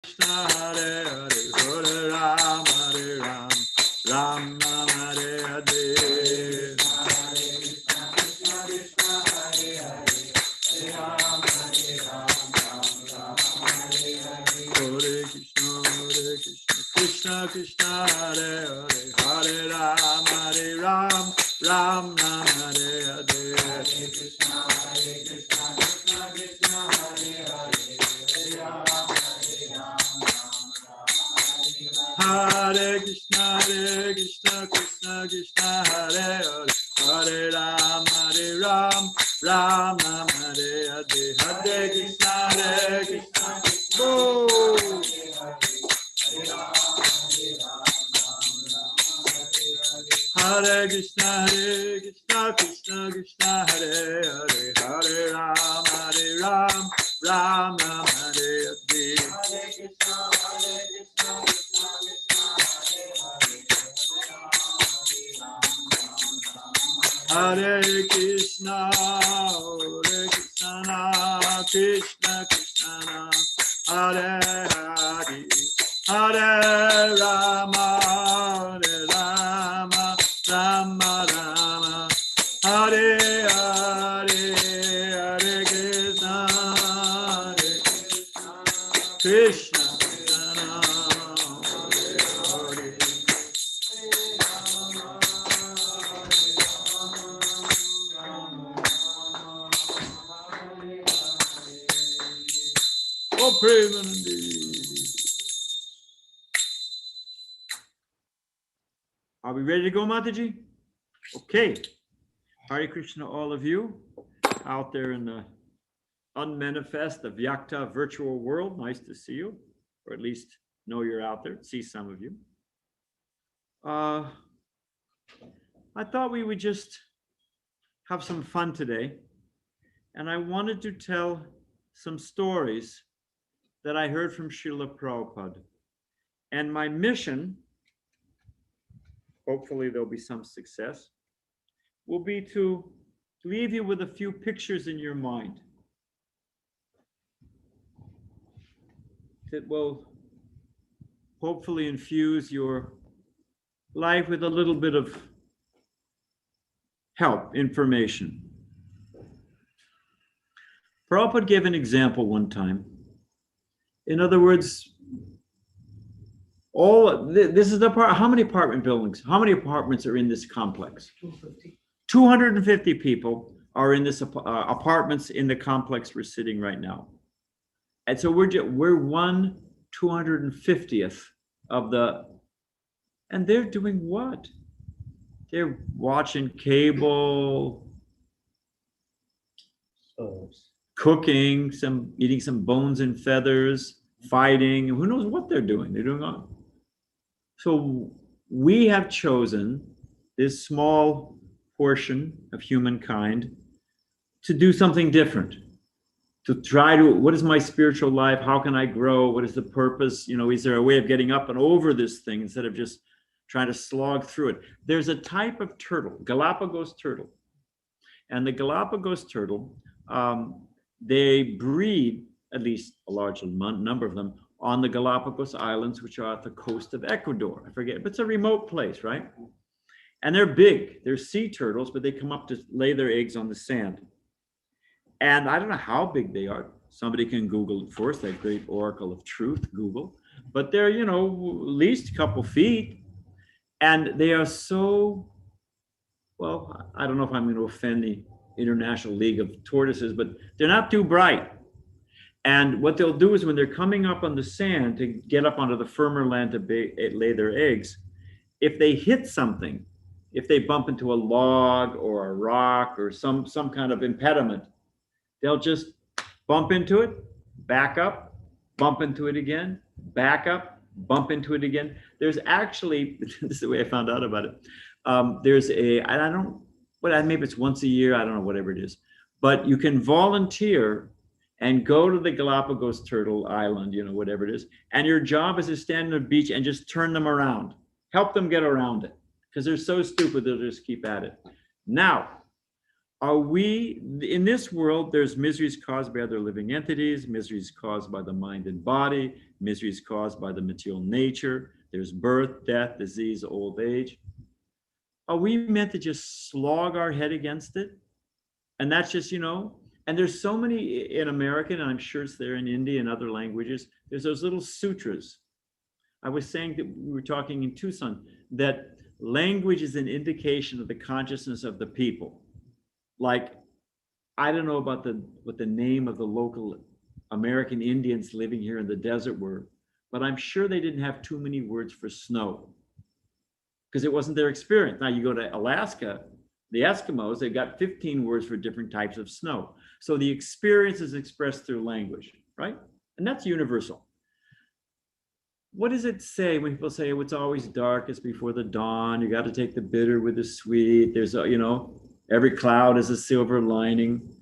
Krishna Hare Hare, Hare Ram, Hare Ram, Ram Ram Hare Hare. Hare Krishna, Krishna Hare Hare, Hare Ram, Hare Ram, Ram Ram Hare Hare. Hare Krishna, Krishna Krishna Hare Hare, Hare Krishna, Krishna Krishna Hare Hare, Hare Ram, Hare Ram, Ram Ram Hare Hare. Hare Krishna, Krishna. Oh. Hare Krishna, Krishna Krishna Hare Hare, Hare Ram, Hare Ram, Ram Ram Hare Hare. Hare Krishna, Krishna Hare Krishna, Krishna Krishna, Hare Hare, Hare Rama, Hare Rama, Rama Rama, Hare Hare, Hare Krishna, Krishna Krishna, Hare Hare. Oh, Premanandi. Are we ready to go, Mataji? Okay. Hare Krishna, all of you out there in the unmanifest, the Vyakta virtual world. Nice to see you, or at least know you're out there, see some of you. I thought we would just have some fun today. And I wanted to tell some stories that I heard from Srila Prabhupada. And my mission, hopefully there'll be some success, will be to leave you with a few pictures in your mind that will hopefully infuse your life with a little bit of help, information. Prabhupada gave an example one time. In other words, this is the part. How many apartment buildings? How many apartments are in this complex? 250. 250 people are in this apartments in the complex we're sitting right now, and so we're 1/250th of the. And they're doing what? They're watching cable, cooking, eating some bones and feathers, fighting. Who knows what they're doing? They're doing all. So we have chosen this small portion of humankind to do something different, to try to, what is my spiritual life? How can I grow? What is the purpose? Is there a way of getting up and over this thing instead of just trying to slog through it? There's a type of turtle, Galapagos turtle. And the Galapagos turtle, they breed, at least a large number of them, on the Galapagos Islands, which are at the coast of Ecuador. I forget, but it's a remote place, right? And they're big. They're sea turtles, but they come up to lay their eggs on the sand. And I don't know how big they are. Somebody can Google it first, that great oracle of truth, Google. But they're, at least a couple feet. And they are so, well, I don't know if I'm going to offend the International League of Tortoises, but they're not too bright. And what they'll do is when they're coming up on the sand to get up onto the firmer land to lay their eggs, if they hit something, if they bump into a log or a rock or some kind of impediment, they'll just bump into it, back up, bump into it again, back up, bump into it again. There's actually, this is the way I found out about it. There's maybe it's once a year, I don't know, whatever it is, but you can volunteer and go to the Galapagos turtle island, whatever it is. And your job is to stand on the beach and just turn them around, help them get around it, because they're so stupid, they'll just keep at it. Now, in this world, there's miseries caused by other living entities, miseries caused by the mind and body, miseries caused by the material nature. There's birth, death, disease, old age. Are we meant to just slog our head against it? And that's just, and there's so many in American, and I'm sure it's there in Hindi and other languages. There's those little sutras. I was saying that we were talking in Tucson, that language is an indication of the consciousness of the people. Like, I don't know about what the name of the local American Indians living here in the desert were, but I'm sure they didn't have too many words for snow because it wasn't their experience. Now you go to Alaska, the Eskimos, they've got 15 words for different types of snow. So the experience is expressed through language, right? And that's universal. What does it say when people say, oh, it's always darkest before the dawn? You got to take the bitter with the sweet. There's every cloud has a silver lining.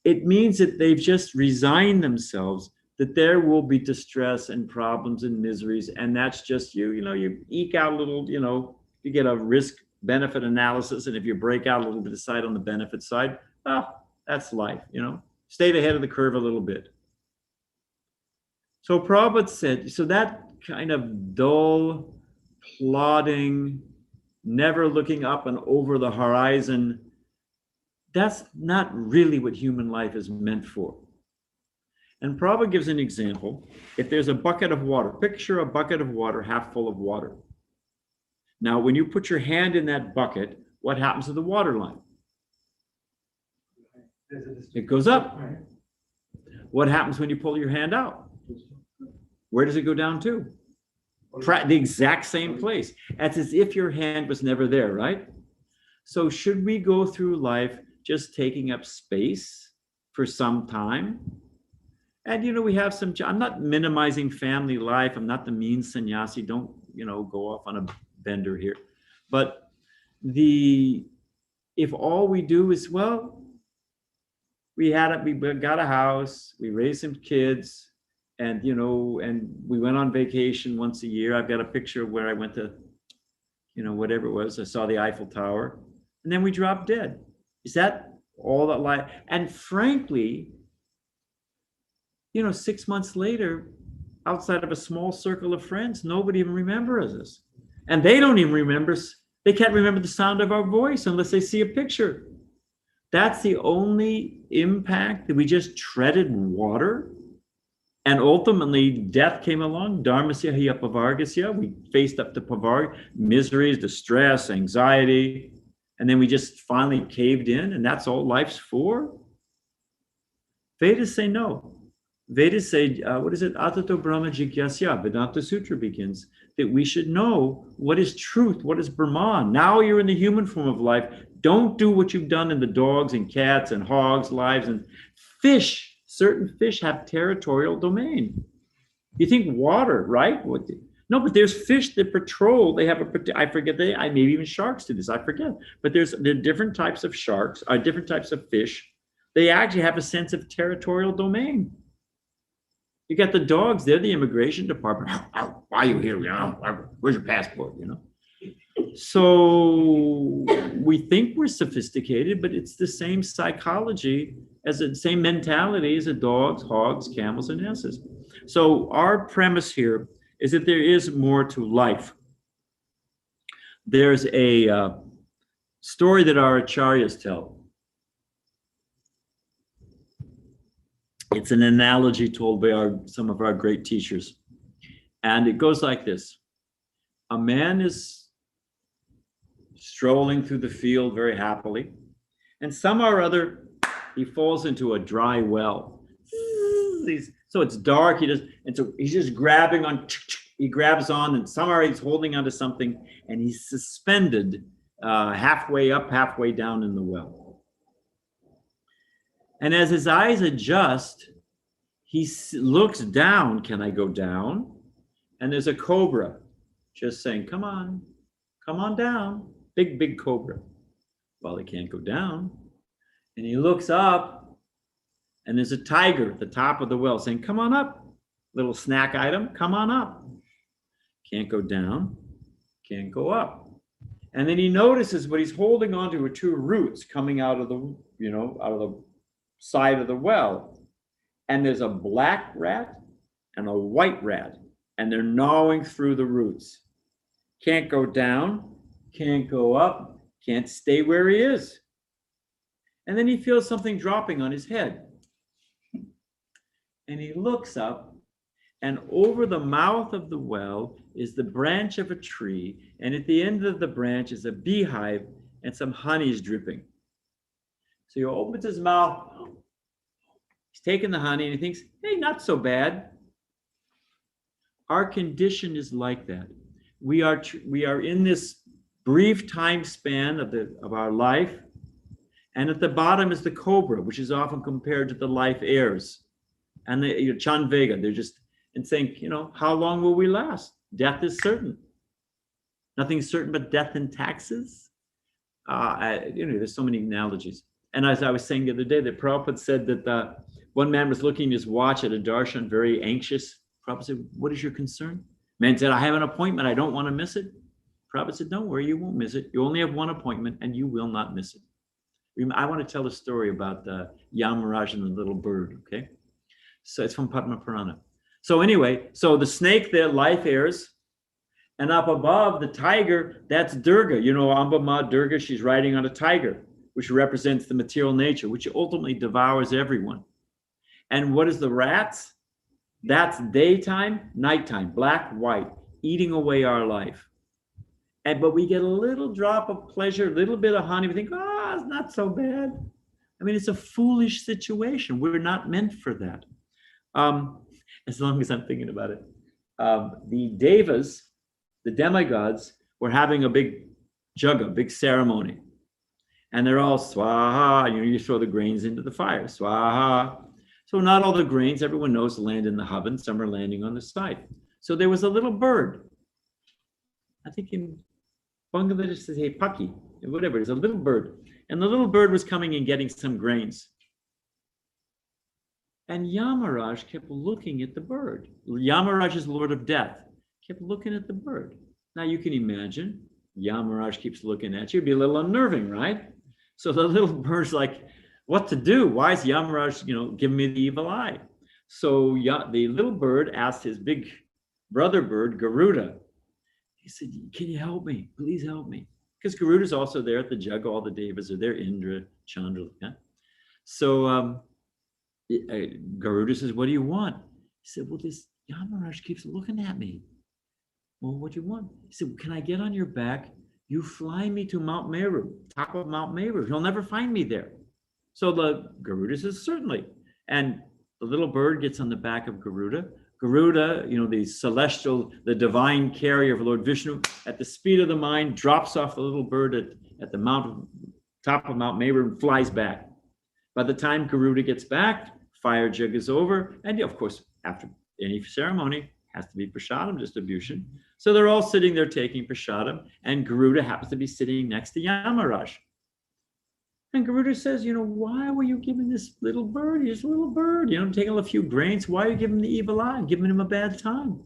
It means that they've just resigned themselves that there will be distress and problems and miseries. And that's just you eke out a little, you get a risk benefit analysis. And if you break out a little bit of side on the benefit side, that's life, stayed ahead of the curve a little bit. So Prabhupada said, so that kind of dull, plodding, never looking up and over the horizon, that's not really what human life is meant for. And Prabhupada gives an example. If there's a bucket of water, picture a bucket of water half full of water. Now, when you put your hand in that bucket, what happens to the water line? It goes up. What happens when you pull your hand out? Where does it go down to? The exact same place. It's as if your hand was never there, right? So should we go through life just taking up space for some time? And we have I'm not minimizing family life. I'm not the mean sannyasi. Don't, go off on a bender here. But if all we do is, we got a house, we raised some kids, and and we went on vacation once a year. I've got a picture of where I went to, whatever it was. I saw the Eiffel Tower, and then we dropped dead. Is that all that life? And frankly, 6 months later, outside of a small circle of friends, nobody even remembers us, and they don't even remember. They can't remember the sound of our voice unless they see a picture. That's the only impact, that we just treaded water. And ultimately, death came along. Dharmasya hi apavargasya. We faced up to pavar, miseries, distress, anxiety. And then we just finally caved in. And that's all life's for? Vedas say no. Vedas say, what is it? Atato Brahma Jigyasya. Vedanta Sutra begins that we should know what is truth, what is Brahman. Now you're in the human form of life. Don't do what you've done in the dogs and cats and hogs' lives and fish. Certain fish have territorial domain. You think water, right? No, but there's fish that patrol. They have I forget, maybe even sharks do this, I forget. But there are different types of sharks, different types of fish. They actually have a sense of territorial domain. You got the dogs, they're the immigration department. Why are you here? Where's your passport? So we think we're sophisticated, but it's the same psychology, the same mentality as the dogs, hogs, camels, and asses. So our premise here is that there is more to life. There's a story that our acharyas tell. It's an analogy told by some of our great teachers. And it goes like this. A man is strolling through the field very happily, and somehow or other, he falls into a dry well. So it's dark, so he's just grabbing on, he grabs on, and somehow he's holding onto something, and he's suspended halfway up, halfway down in the well. And as his eyes adjust, he looks down. Can I go down? And there's a cobra just saying, come on down. Big cobra. Well, he can't go down. And he looks up, and there's a tiger at the top of the well saying, come on up. Little snack item, come on up. Can't go down, can't go up. And then he notices what he's holding onto are two roots coming out of the side of the well. And there's a black rat and a white rat, and they're gnawing through the roots. Can't go down, can't go up, can't stay where he is. And then he feels something dropping on his head. And he looks up, and over the mouth of the well is the branch of a tree, and at the end of the branch is a beehive, and some honey is dripping. So he opens his mouth, he's taking the honey, and he thinks, hey, not so bad. Our condition is like that. We are in this brief time span of our life, and at the bottom is the cobra, which is often compared to the life heirs. And the Chan Vega, they're just and saying, how long will we last? Death is certain. Nothing's certain but death and taxes. There's so many analogies. And as I was saying the other day, that Prabhupada said that one man was looking at his watch at a darshan, very anxious. Prabhupada said, what is your concern? Man said, I have an appointment. I don't want to miss it. Prabhupada said, don't worry, you won't miss it. You only have one appointment and you will not miss it. I want to tell a story about Yamaraj and the little bird, okay? So it's from Padma Purana. So anyway, so the snake there, life heirs, and up above the tiger, that's Durga. Amba Ma Durga, she's riding on a tiger, which represents the material nature, which ultimately devours everyone. And what is the rats? That's daytime, nighttime, black, white, eating away our life. But we get a little drop of pleasure, a little bit of honey. We think, it's not so bad. I mean, it's a foolish situation. We're not meant for that. As long as I'm thinking about it. The devas, the demigods, were having a big jugga, big ceremony. And they're all swaha, you throw the grains into the fire, swaha. So not all the grains, everyone knows, land in the oven. Some are landing on the side. So there was a little bird. I think in Bangladesh it says, hey, paki, whatever, it's a little bird. And the little bird was coming and getting some grains. And Yamaraj kept looking at the bird. Yamaraj is Lord of Death. Kept looking at the bird. Now you can imagine, Yamaraj keeps looking at you. It'd be a little unnerving, right? So the little bird's like, what to do? Why is Yamaraj, giving me the evil eye? So the little bird asked his big brother bird, Garuda. He said, can you help me? Please help me. Because Garuda's also there at the jug. All the devas are there, Indra, Chandra. Yeah? So Garuda says, what do you want? He said, well, this Yamaraj keeps looking at me. Well, what do you want? He said, well, can I get on your back? You fly me to Mount Meru, top of Mount Meru. He'll never find me there. So the Garuda says, certainly. And the little bird gets on the back of Garuda. Garuda, the celestial, the divine carrier of Lord Vishnu, at the speed of the mind, drops off the little bird at the top of Mount Meru and flies back. By the time Garuda gets back, fire jug is over. And of course, after any ceremony, has to be prasadam distribution. So they're all sitting there taking prasadam, and Garuda happens to be sitting next to Yamaraj. And Garuda says, why were you giving this little bird? He's a little bird, taking a few grains. Why are you giving him the evil eye, giving him a bad time?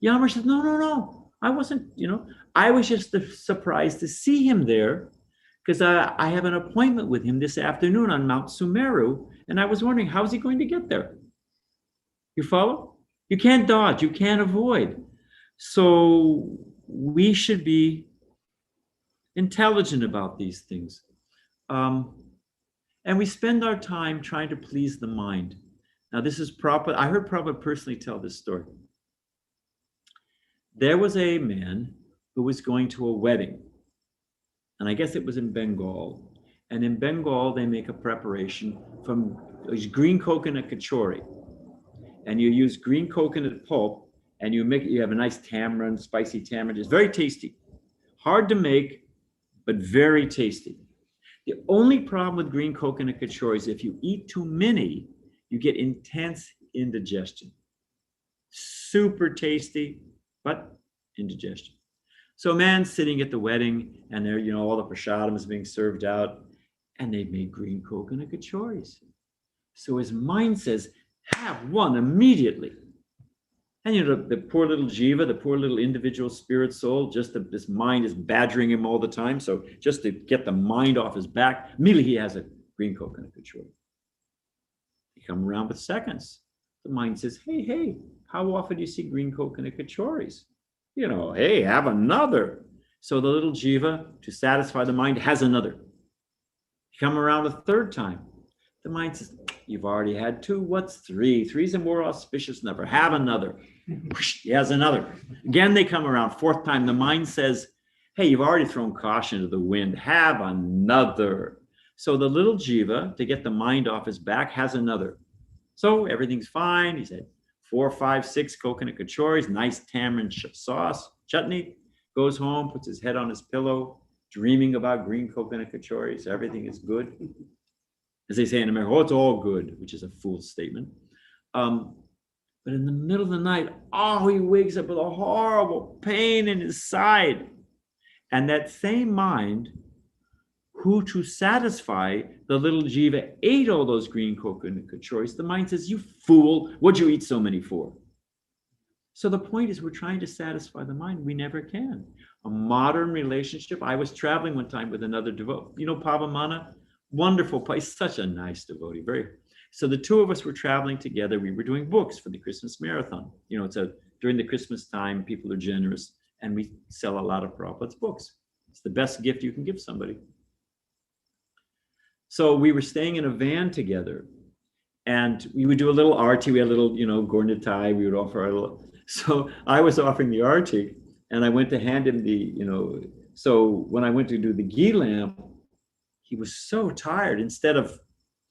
Yamaraj says, no. I wasn't, I was just surprised to see him there because I have an appointment with him this afternoon on Mount Sumeru. And I was wondering, how's he going to get there? You follow? You can't dodge, you can't avoid. So we should be intelligent about these things. And we spend our time trying to please the mind. Now, this is Prabhupada. I heard Prabhupada personally tell this story. There was a man who was going to a wedding, and I guess it was in Bengal. And in Bengal, they make a preparation from green coconut kachori. And you use green coconut pulp, and you have a nice tamarind, spicy tamarind. It's very tasty. Hard to make, but very tasty. The only problem with green coconut kachori is if you eat too many, you get intense indigestion. Super tasty, but indigestion. So a man's sitting at the wedding, and there, all the prasadam is being served out, and they've made green coconut kachoris. So his mind says, have one immediately. And the poor little jiva, the poor little individual spirit soul, this mind is badgering him all the time. So just to get the mind off his back, immediately he has a green coconut kachori. You come around with seconds. The mind says, hey, how often do you see green coconut kachoris? Hey, have another. So the little jiva, to satisfy the mind, has another. Come around a third time. The mind says, you've already had two. What's three? Three's a more auspicious number. Have another. He has another. Again, they come around. Fourth time, the mind says, hey, you've already thrown caution to the wind. Have another. So the little jiva, to get the mind off his back, has another. So everything's fine. He said 4, 5, 6 coconut kachoris, nice tamarind sauce, chutney. Goes home, puts his head on his pillow, dreaming about green coconut kachoris. Everything is good. As they say in America, oh, it's all good, which is a fool's statement. But in the middle of the night, he wakes up with a horrible pain in his side. And that same mind, who to satisfy the little jiva ate all those green coconut kachoris, the mind says, you fool, what'd you eat so many for? So the point is, we're trying to satisfy the mind. We never can. A modern relationship. I was traveling one time with another devotee. Pavamana, wonderful place, such a nice devotee. So the two of us were traveling together. We were doing books for the Christmas marathon. During the Christmas time, people are generous, and we sell a lot of Prabhupada's books. It's the best gift you can give somebody. So we were staying in a van together, and we would do a little arti. We had a little, gornitai. We would offer our little. So I was offering the arti, and I went to hand him the, so when I went to do the ghee lamp, he was so tired. Instead of,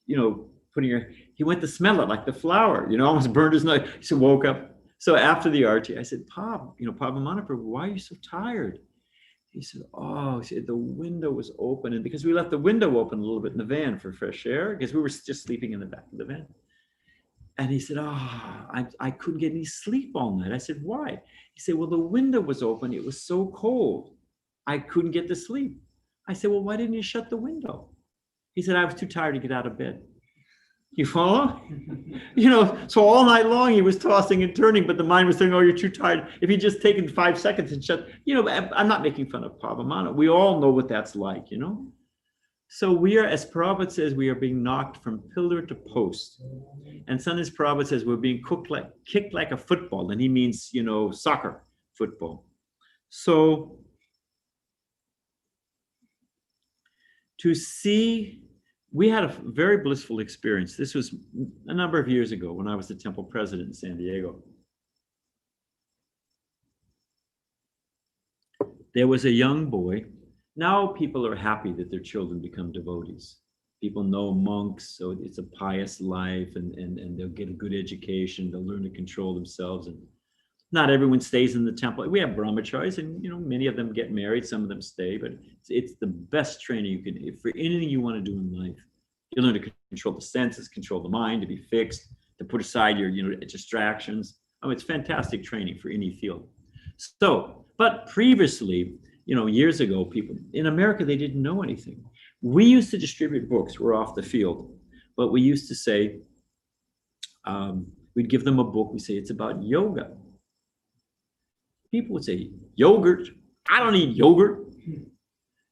he went to smell it like the flower, almost burned his nose. He woke up. So after the arti, I said, Pavamana Prabhu, why are you so tired? He said, the window was open. And because we left the window open a little bit in the van for fresh air, because we were just sleeping in the back of the van. And he said, I couldn't get any sleep all night. I said, why? He said, well, the window was open. It was so cold. I couldn't get to sleep. I said, well, why didn't you shut the window? He said, I was too tired to get out of bed. You follow? So all night long he was tossing and turning, but the mind was saying, oh, you're too tired. If he'd just taken 5 seconds and shut, I'm not making fun of Pavamana. We all know what that's like, So we are, as Prabhupada says, we are being knocked from pillar to post. And sometimes Prabhupada says we're being kicked like a football, and he means, soccer, football. So to see, we had a very blissful experience. This was a number of years ago when I was the temple president in San Diego. There was a young boy. Now people are happy that their children become devotees. People know monks, so it's a pious life, and they'll get a good education. They'll learn to control themselves. And not everyone stays in the temple. We have brahmacharis, and many of them get married. Some of them stay, but it's the best training you can, for anything you want to do in life. You learn to control the senses, control the mind, to be fixed, to put aside your distractions. It's fantastic training for any field. So, but previously, years ago, people in America, they didn't know anything. We used to distribute books. We're off the field, but we used to say, we'd give them a book. We say it's about yoga. People would say, yogurt? I don't eat yogurt.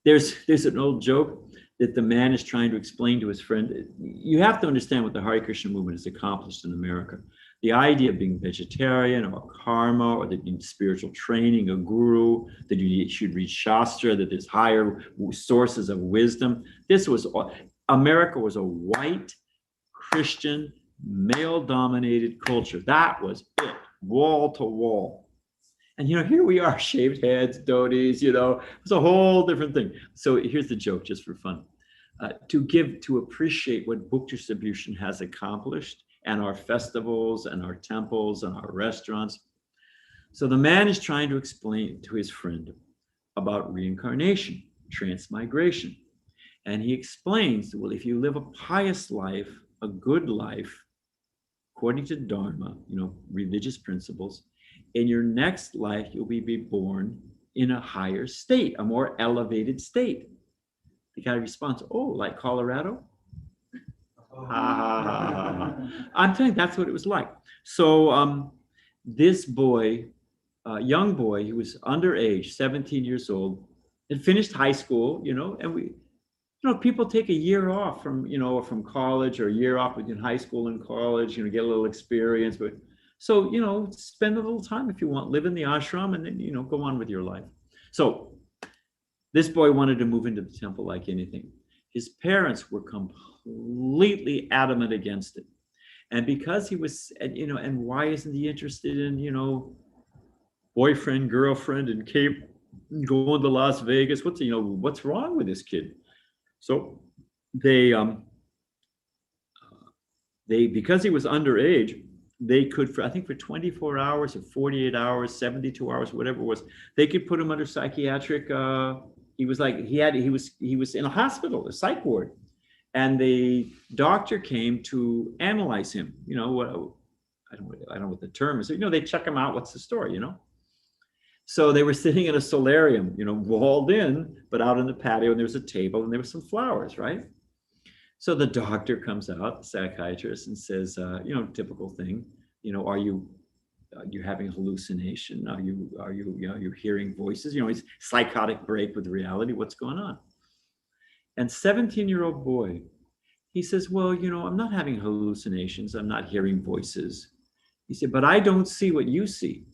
There's an old joke that the man is trying to explain to his friend. You have to understand what the Hare Krishna movement has accomplished in America. The idea of being vegetarian or karma, or that you need spiritual training, a guru, that you should read Shastra, that there's higher sources of wisdom. America was a white, Christian, male-dominated culture. That was it, wall to wall. And here we are, shaved heads, dhotis, it's a whole different thing. So here's the joke, just for fun. To appreciate what book distribution has accomplished, and our festivals and our temples and our restaurants. So the man is trying to explain to his friend about reincarnation, transmigration. And he explains, well, if you live a pious life, a good life, according to Dharma, religious principles, in your next life, you'll be born in a higher state, a more elevated state. The guy responds, like Colorado? I'm telling you, that's what it was like. So this boy, young boy, he was underage, 17 years old, had finished high school, and we, people take a year off from college, or a year off between high school and college, get a little experience. But So, spend a little time if you want, live in the ashram, and then, go on with your life. So this boy wanted to move into the temple like anything. His parents were completely adamant against it. And because he was, and why isn't he interested in, boyfriend, girlfriend, and Cape, going to Las Vegas? What's wrong with this kid? So they because he was underage, they could, I think for 24 hours or 48 hours, 72 hours, whatever it was, they could put him under psychiatric. He was in a hospital, a psych ward, and the doctor came to analyze him. I don't know what the term is. They check him out. What's the story? So they were sitting in a solarium, walled in, but out in the patio, and there was a table and there were some flowers, right? So the doctor comes out, the psychiatrist, and says, typical thing, are you having a hallucination? Are you hearing voices? It's psychotic break with reality. What's going on? And 17-year-old boy, he says, well, I'm not having hallucinations. I'm not hearing voices. He said, but I don't see what you see.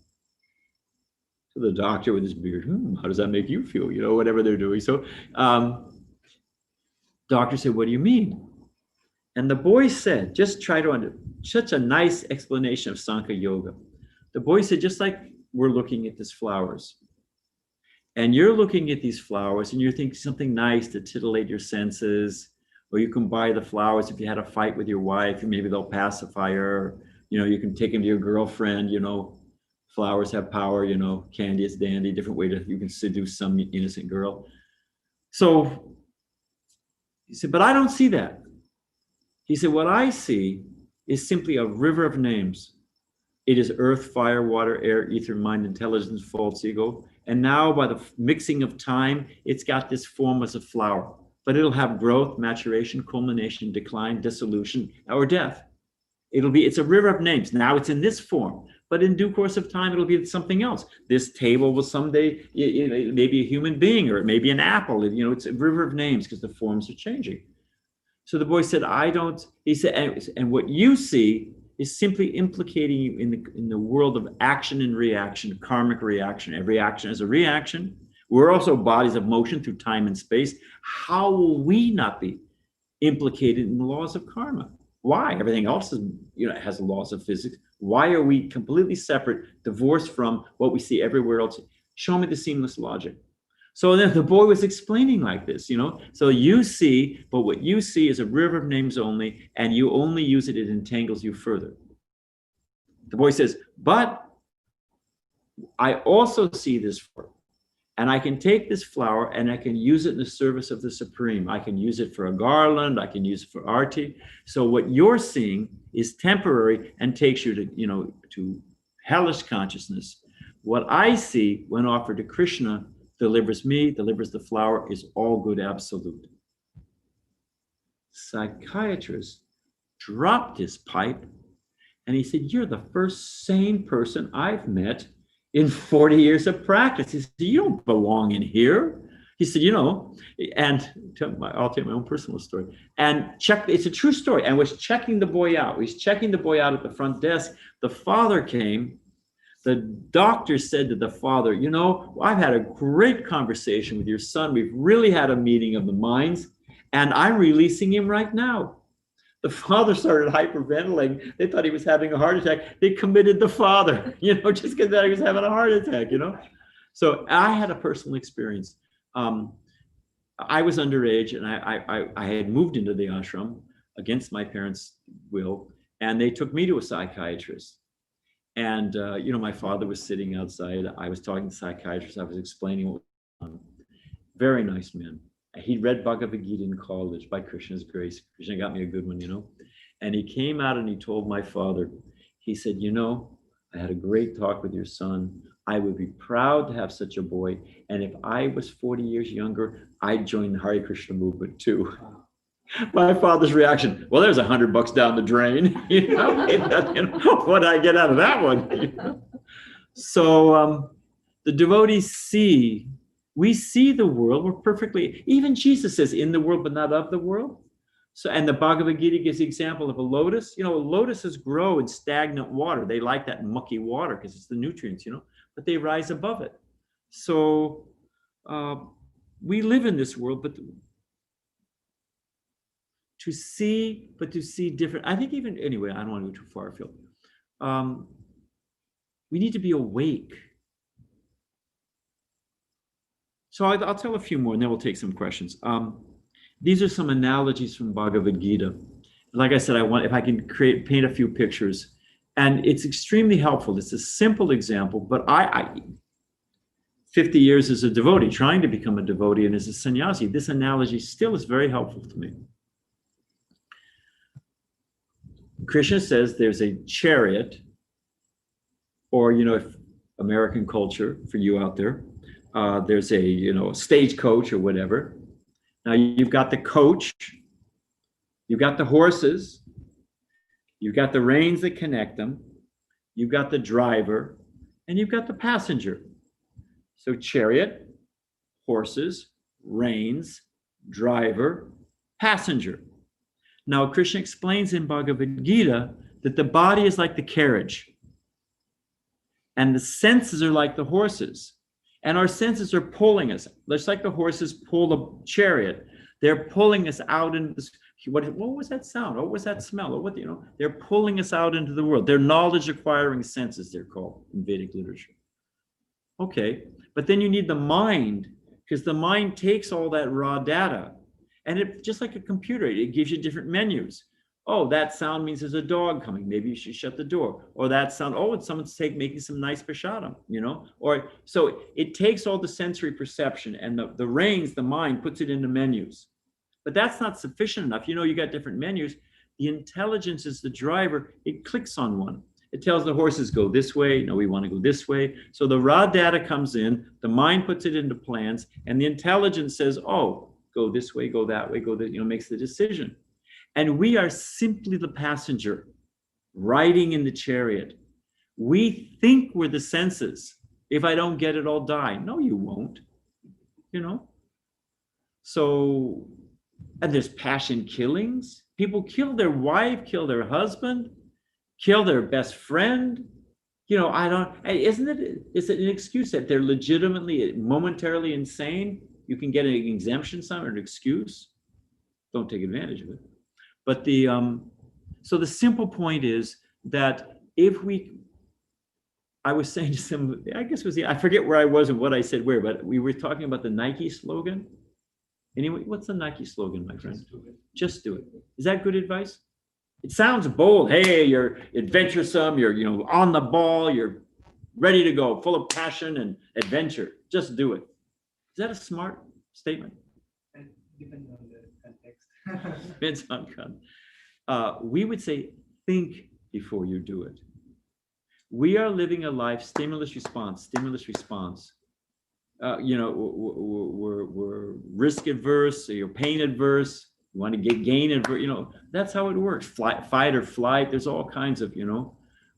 So the doctor with his beard, how does that make you feel? Whatever they're doing. So doctor said, what do you mean? And the boy said, just try to such a nice explanation of Sankhya Yoga. The boy said, just like we're looking at these flowers, and you're looking at these flowers and you're thinking something nice to titillate your senses, or you can buy the flowers if you had a fight with your wife, maybe they'll pacify her. You can take them to your girlfriend, flowers have power, candy is dandy, different way you can seduce some innocent girl. So he said, but I don't see that. He said, what I see is simply a river of names. It is earth, fire, water, air, ether, mind, intelligence, false ego. And now by the mixing of time, it's got this form as a flower, but it'll have growth, maturation, culmination, decline, dissolution, or death. It's a river of names. Now it's in this form, but in due course of time, it'll be something else. This table will someday, it may be a human being, or it may be an apple. It's a river of names because the forms are changing. So the boy said, he said, and what you see is simply implicating you in the world of action and reaction, karmic reaction. Every action is a reaction. We're also bodies of motion through time and space. How will we not be implicated in the laws of karma? Why? Everything else has laws of physics. Why are we completely separate, divorced from what we see everywhere else? Show me the seamless logic. So then the boy was explaining like this, so you see, but what you see is a river of names only, and you only use it, it entangles you further. The boy says, but I also see this flower, and I can take this flower and I can use it in the service of the Supreme. I can use it for a garland, I can use it for arti. So what you're seeing is temporary and takes you to hellish consciousness. What I see when offered to Krishna delivers me, delivers the flower, is all good absolute. Psychiatrist dropped his pipe and he said, you're the first sane person I've met in 40 years of practice. He said, you don't belong in here. He said, and I'll tell you my own personal story. And it's a true story, and was checking the boy out. He's checking the boy out at the front desk. The father came. The doctor said to the father, I've had a great conversation with your son. We've really had a meeting of the minds, and I'm releasing him right now. The father started hyperventilating. They thought he was having a heart attack. They committed the father, just because he was having a heart attack, So I had a personal experience. I was underage, and I had moved into the ashram against my parents' will, and they took me to a psychiatrist. And, my father was sitting outside. I was talking to the psychiatrist. I was explaining what was going on. Very nice man. He read Bhagavad Gita in college by Krishna's grace. Krishna got me a good one, And he came out and he told my father, he said, I had a great talk with your son. I would be proud to have such a boy. And if I was 40 years younger, I'd join the Hare Krishna movement too. My father's reaction, well, there's $100 down the drain. What did I get out of that one? So the devotees we see the world. We're perfectly, even Jesus says, in the world, but not of the world. So, and the Bhagavad Gita gives the example of a lotus. Lotuses grow in stagnant water. They like that mucky water because it's the nutrients, but they rise above it. So we live in this world, but to see different. I think even, anyway, I don't want to go too far afield. We need to be awake. So I'll tell a few more and then we'll take some questions. These are some analogies from Bhagavad Gita. Like I said, if I can paint a few pictures, and it's extremely helpful. It's a simple example, but I 50 years as a devotee, trying to become a devotee and as a sannyasi, this analogy still is very helpful to me. Krishna says there's a chariot, or, if American culture for you out there, there's a, stagecoach or whatever. Now you've got the coach, you've got the horses, you've got the reins that connect them, you've got the driver, and you've got the passenger. So chariot, horses, reins, driver, passenger. Now Krishna explains in Bhagavad Gita that the body is like the carriage, and the senses are like the horses. And our senses are pulling us, just like the horses pull the chariot. They're pulling us out into this. What was that sound? What was that smell? Or they're pulling us out into the world. They're knowledge acquiring senses, they're called in Vedic literature. Okay, but then you need the mind, because the mind takes all that raw data, and it, just like a computer, it gives you different menus. Oh, that sound means there's a dog coming. Maybe you should shut the door. Or that sound, it's someone's making some nice prasadam, Or so it takes all the sensory perception, and the reins, the mind, puts it into menus. But that's not sufficient enough. You got different menus. The intelligence is the driver. It clicks on one. It tells the horses, go this way. No, we want to go this way. So the raw data comes in, the mind puts it into plans, and the intelligence says, oh, go this way, go that way, go that, makes the decision. And we are simply the passenger riding in the chariot. We think we're the senses. If I don't get it, I'll die. No, you won't. So, and there's passion killings. People kill their wife, kill their husband, kill their best friend. Isn't it, is it an excuse that they're legitimately, momentarily insane? You can get an exemption, or an excuse. Don't take advantage of it. But so the simple point is that I was saying to some, I guess I forget where I was and what I said where, but we were talking about the Nike slogan. Anyway, what's the Nike slogan, my friend? Just do it. Is that good advice? It sounds bold. Hey, you're adventuresome, you're on the ball, you're ready to go, full of passion and adventure. Just do it. Is that a smart statement? Depends on the context. Depends on context. We would say, think before you do it. We are living a life, stimulus response. We're risk adverse, so you're pain adverse. You want to get gain adverse. That's how it works. Fight or flight. There's all kinds of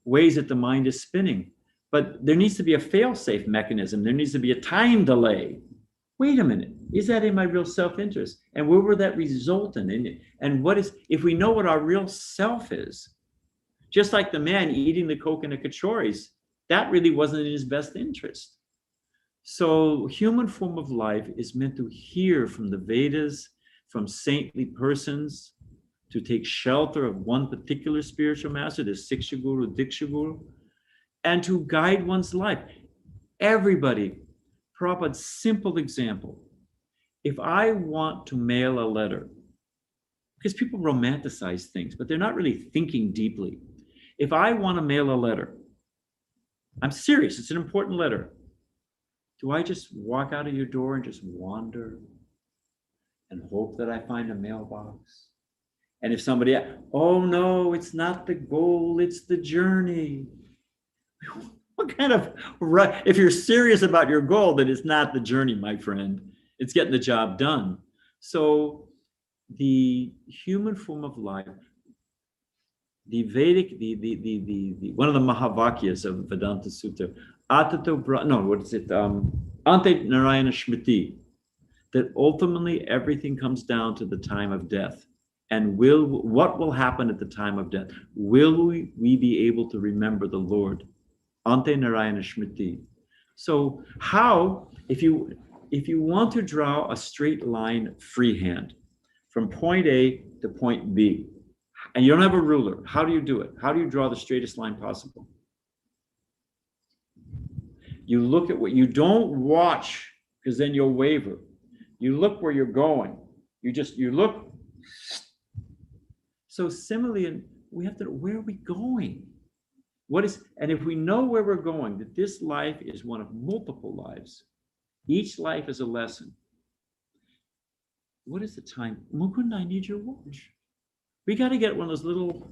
ways that the mind is spinning. But there needs to be a fail-safe mechanism. There needs to be a time delay. Wait a minute, is that in my real self-interest? And where will that result in? And if we know what our real self is, just like the man eating the coconut kachoris, that really wasn't in his best interest. So human form of life is meant to hear from the Vedas, from saintly persons, to take shelter of one particular spiritual master, the Siksha Guru, Diksha Guru, and to guide one's life. Everybody, Prabhupada's simple example. If I want to mail a letter, because people romanticize things, but they're not really thinking deeply. If I want to mail a letter, I'm serious, it's an important letter. Do I just walk out of your door and just wander and hope that I find a mailbox? And if somebody, oh no, it's not the goal, it's the journey. What kind of, if you're serious about your goal, then it's not the journey, my friend. It's getting the job done. So the human form of life, the Vedic, one of the Mahavakyas of Vedanta Sutta, Ante Narayana Shmriti, that ultimately everything comes down to the time of death. And what will happen at the time of death? Will we be able to remember the Lord? Ante Narayana Smriti. So how, if you want to draw a straight line freehand from point A to point B, and you don't have a ruler, how do you do it? How do you draw the straightest line possible? You look at what you don't watch, because then you'll waver. You look where you're going. You look. So similarly, we have to, where are we going? And if we know where we're going, that this life is one of multiple lives, each life is a lesson. What is the time? Mukund, I need your watch. We got to get one of those little,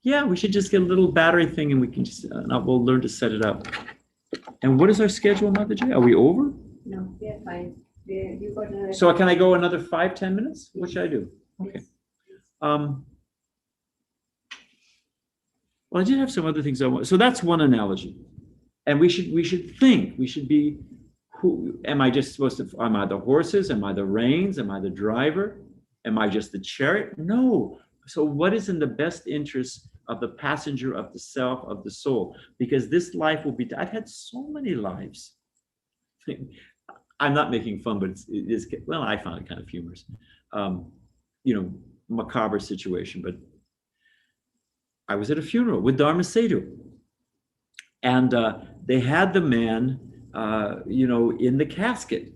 we should just get a little battery thing and we can just, we'll learn to set it up. And what is our schedule, Mother J? Are we over? No, we are fine. You got another. So can I go another 5-10 minutes? What should I do? Okay. Well, I did have some other things I want. So that's one analogy. And we should think, we should be, who am I just supposed to, am I the horses? Am I the reins? Am I the driver? Am I just the chariot? No. So what is in the best interest of the passenger, of the self, of the soul? Because this life will be, I've had so many lives. I'm not making fun, but it is, well, I found it kind of humorous. Macabre situation, but I was at a funeral with Dharma Setu, and they had the man, in the casket,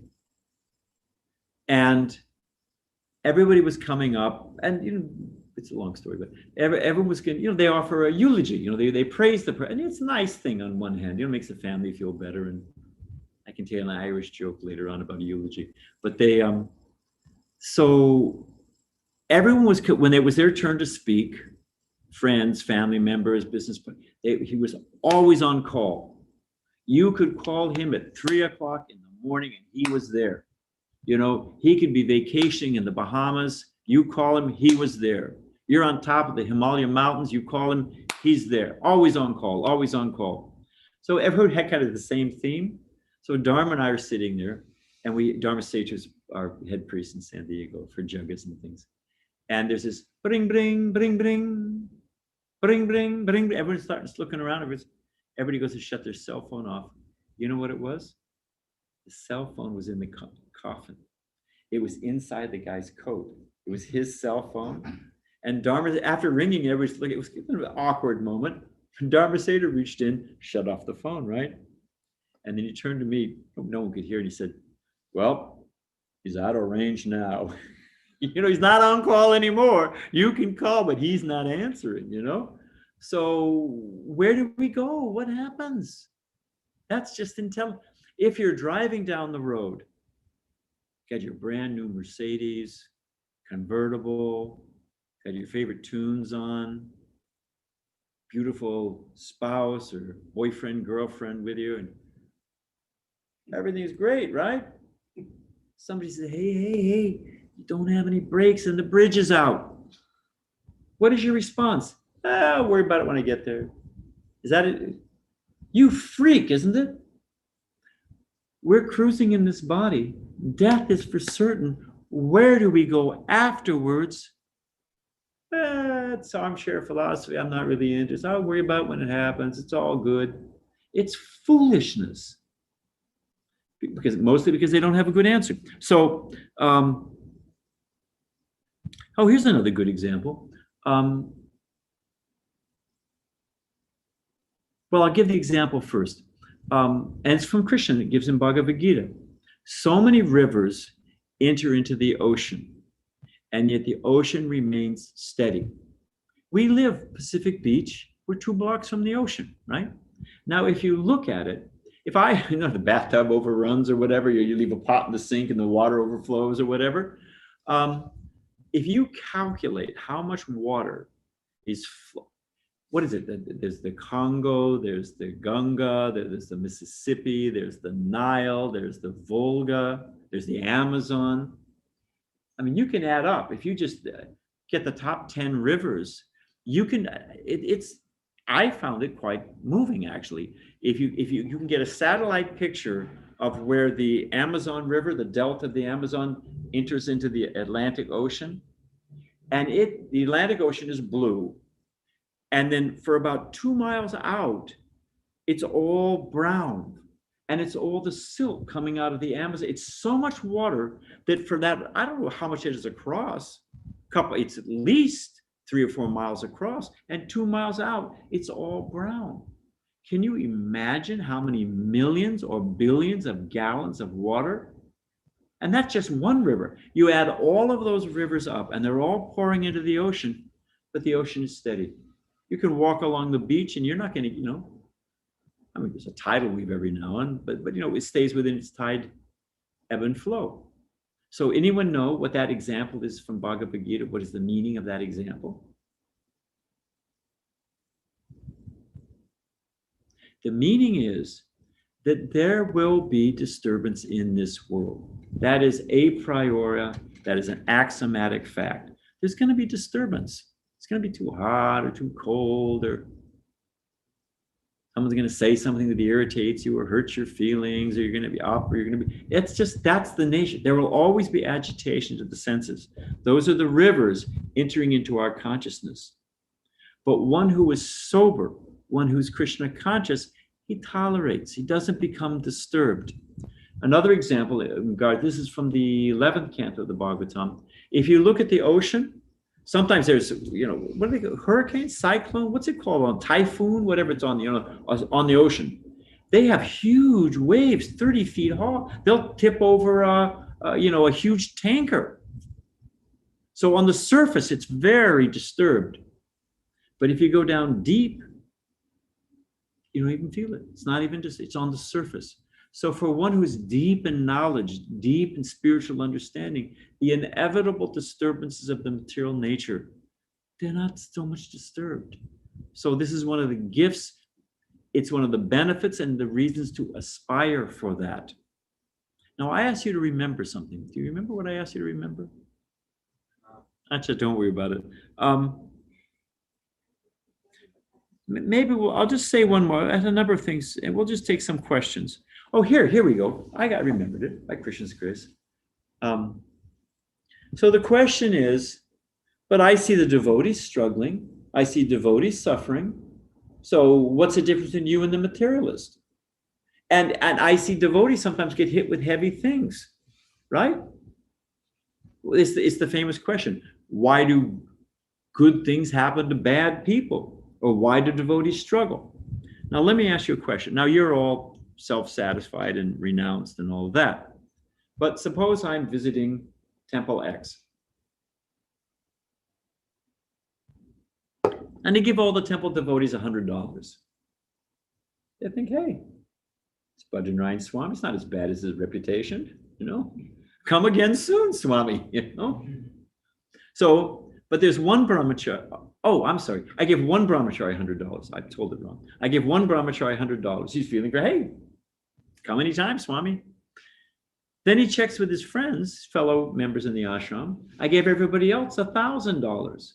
and everybody was coming up, and it's a long story, but everyone was going. They offer a eulogy. They praise the person, and it's a nice thing on one hand. It makes the family feel better, and I can tell an Irish joke later on about a eulogy. But they, so everyone was, when it was their turn to speak. Friends, family members, business, he was always on call. You could call him at 3:00 in the morning and he was there. He could be vacationing in the Bahamas. You call him, he was there. You're on top of the Himalayan mountains. You call him, he's there. Always on call, always on call. So everyone had kind of the same theme. So Dharma and I are sitting there, and Dharma Setu is our head priest in San Diego for jagas and things. And there's this bring, bring, bring, bring. Bring, bring, bring. Everyone starts looking around. Everybody goes to shut their cell phone off. You know what it was? The cell phone was in the coffin. It was inside the guy's coat. It was his cell phone. And Dharma, after ringing, everybody's looking. It was kind of an awkward moment. Dharma Setu reached in, shut off the phone, right? And then he turned to me. No one could hear, and he said, "Well, he's out of range now." He's not on call anymore. You can call, but he's not answering, So where do we go? What happens? That's just intelligent. If you're driving down the road, got your brand new Mercedes, convertible, got your favorite tunes on, beautiful spouse or boyfriend, girlfriend with you, and everything's great, right? Somebody says, hey, you don't have any brakes and the bridge is out. What is your response? I'll worry about it when I get there. Is that it? You freak, isn't it? We're cruising in this body. Death is for certain. Where do we go afterwards? It's armchair philosophy. I'm not really interested. I'll worry about it when it happens. It's all good. It's foolishness. Mostly because they don't have a good answer. So, here's another good example. Well, I'll give the example first. And it's from Krishna. It gives in Bhagavad Gita. So many rivers enter into the ocean, and yet the ocean remains steady. We live Pacific Beach. We're 2 blocks from the ocean, right? Now, if you look at it, if the bathtub overruns or whatever, you leave a pot in the sink and the water overflows or whatever. If you calculate how much water is, what is it? There's the Congo, there's the Ganga, there's the Mississippi, there's the Nile, there's the Volga, there's the Amazon. I mean, you can add up. If you just get the top 10 rivers, you can, I found it quite moving, actually. If you can get a satellite picture of where the Amazon River, the delta of the Amazon, enters into the Atlantic Ocean, And the Atlantic Ocean is blue. And then for about 2 miles out, it's all brown. And it's all the silt coming out of the Amazon. It's so much water that for that, I don't know how much it is across. It's at least 3 or 4 miles across. And 2 miles out, it's all brown. Can you imagine how many millions or billions of gallons of water? And that's just one river. You add all of those rivers up and they're all pouring into the ocean, but the ocean is steady. You can walk along the beach and you're not going to, I mean, there's a tidal wave every now and then, but it stays within its tide ebb and flow. So anyone know what that example is from Bhagavad Gita? What is the meaning of that example? The meaning is that there will be disturbance in this world. That is a priori, that is an axiomatic fact. There's going to be disturbance. It's going to be too hot or too cold, or someone's going to say something that irritates you or hurts your feelings, or you're going to be up, or you're going to be, that's the nature. There will always be agitation to the senses. Those are the rivers entering into our consciousness. But one who is sober, one who's Krishna conscious, he tolerates, he doesn't become disturbed. Another example, this is from the 11th canto of the Bhagavatam. If you look at the ocean, sometimes there's, what do they call, hurricane, cyclone, what's it called, on typhoon, whatever it's on, on the ocean. They have huge waves, 30 feet tall. They'll tip over, a huge tanker. So on the surface, it's very disturbed. But if you go down deep, you don't even feel it. It's not even just, it's on the surface. So for one who's deep in knowledge, deep in spiritual understanding, the inevitable disturbances of the material nature, they're not so much disturbed. So this is one of the gifts. It's one of the benefits and the reasons to aspire for that. Now, I asked you to remember something. Do you remember what I asked you to remember? Actually, don't worry about it. Maybe I'll just say one more. I have a number of things, and we'll just take some questions. Oh, here we go. I remembered it by Krishna's grace. So the question is, but I see the devotees struggling. I see devotees suffering. So what's the difference in you and the materialist? And I see devotees sometimes get hit with heavy things, right? It's the famous question. Why do good things happen to bad people? Or why do devotees struggle? Now, let me ask you a question. Now, you're all self-satisfied and renounced and all of that. But suppose I'm visiting Temple X. And they give all the temple devotees $100. They think, hey, it's Badrinarayan Swami. It's not as bad as his reputation, Come again soon, Swami, So, but there's one brahmachari. Oh, I'm sorry. I give one brahmachari $100. I told it wrong. I give one brahmachari $100. He's feeling great. Hey, come anytime, Swami. Then he checks with his friends, fellow members in the ashram. I gave everybody else $1,000.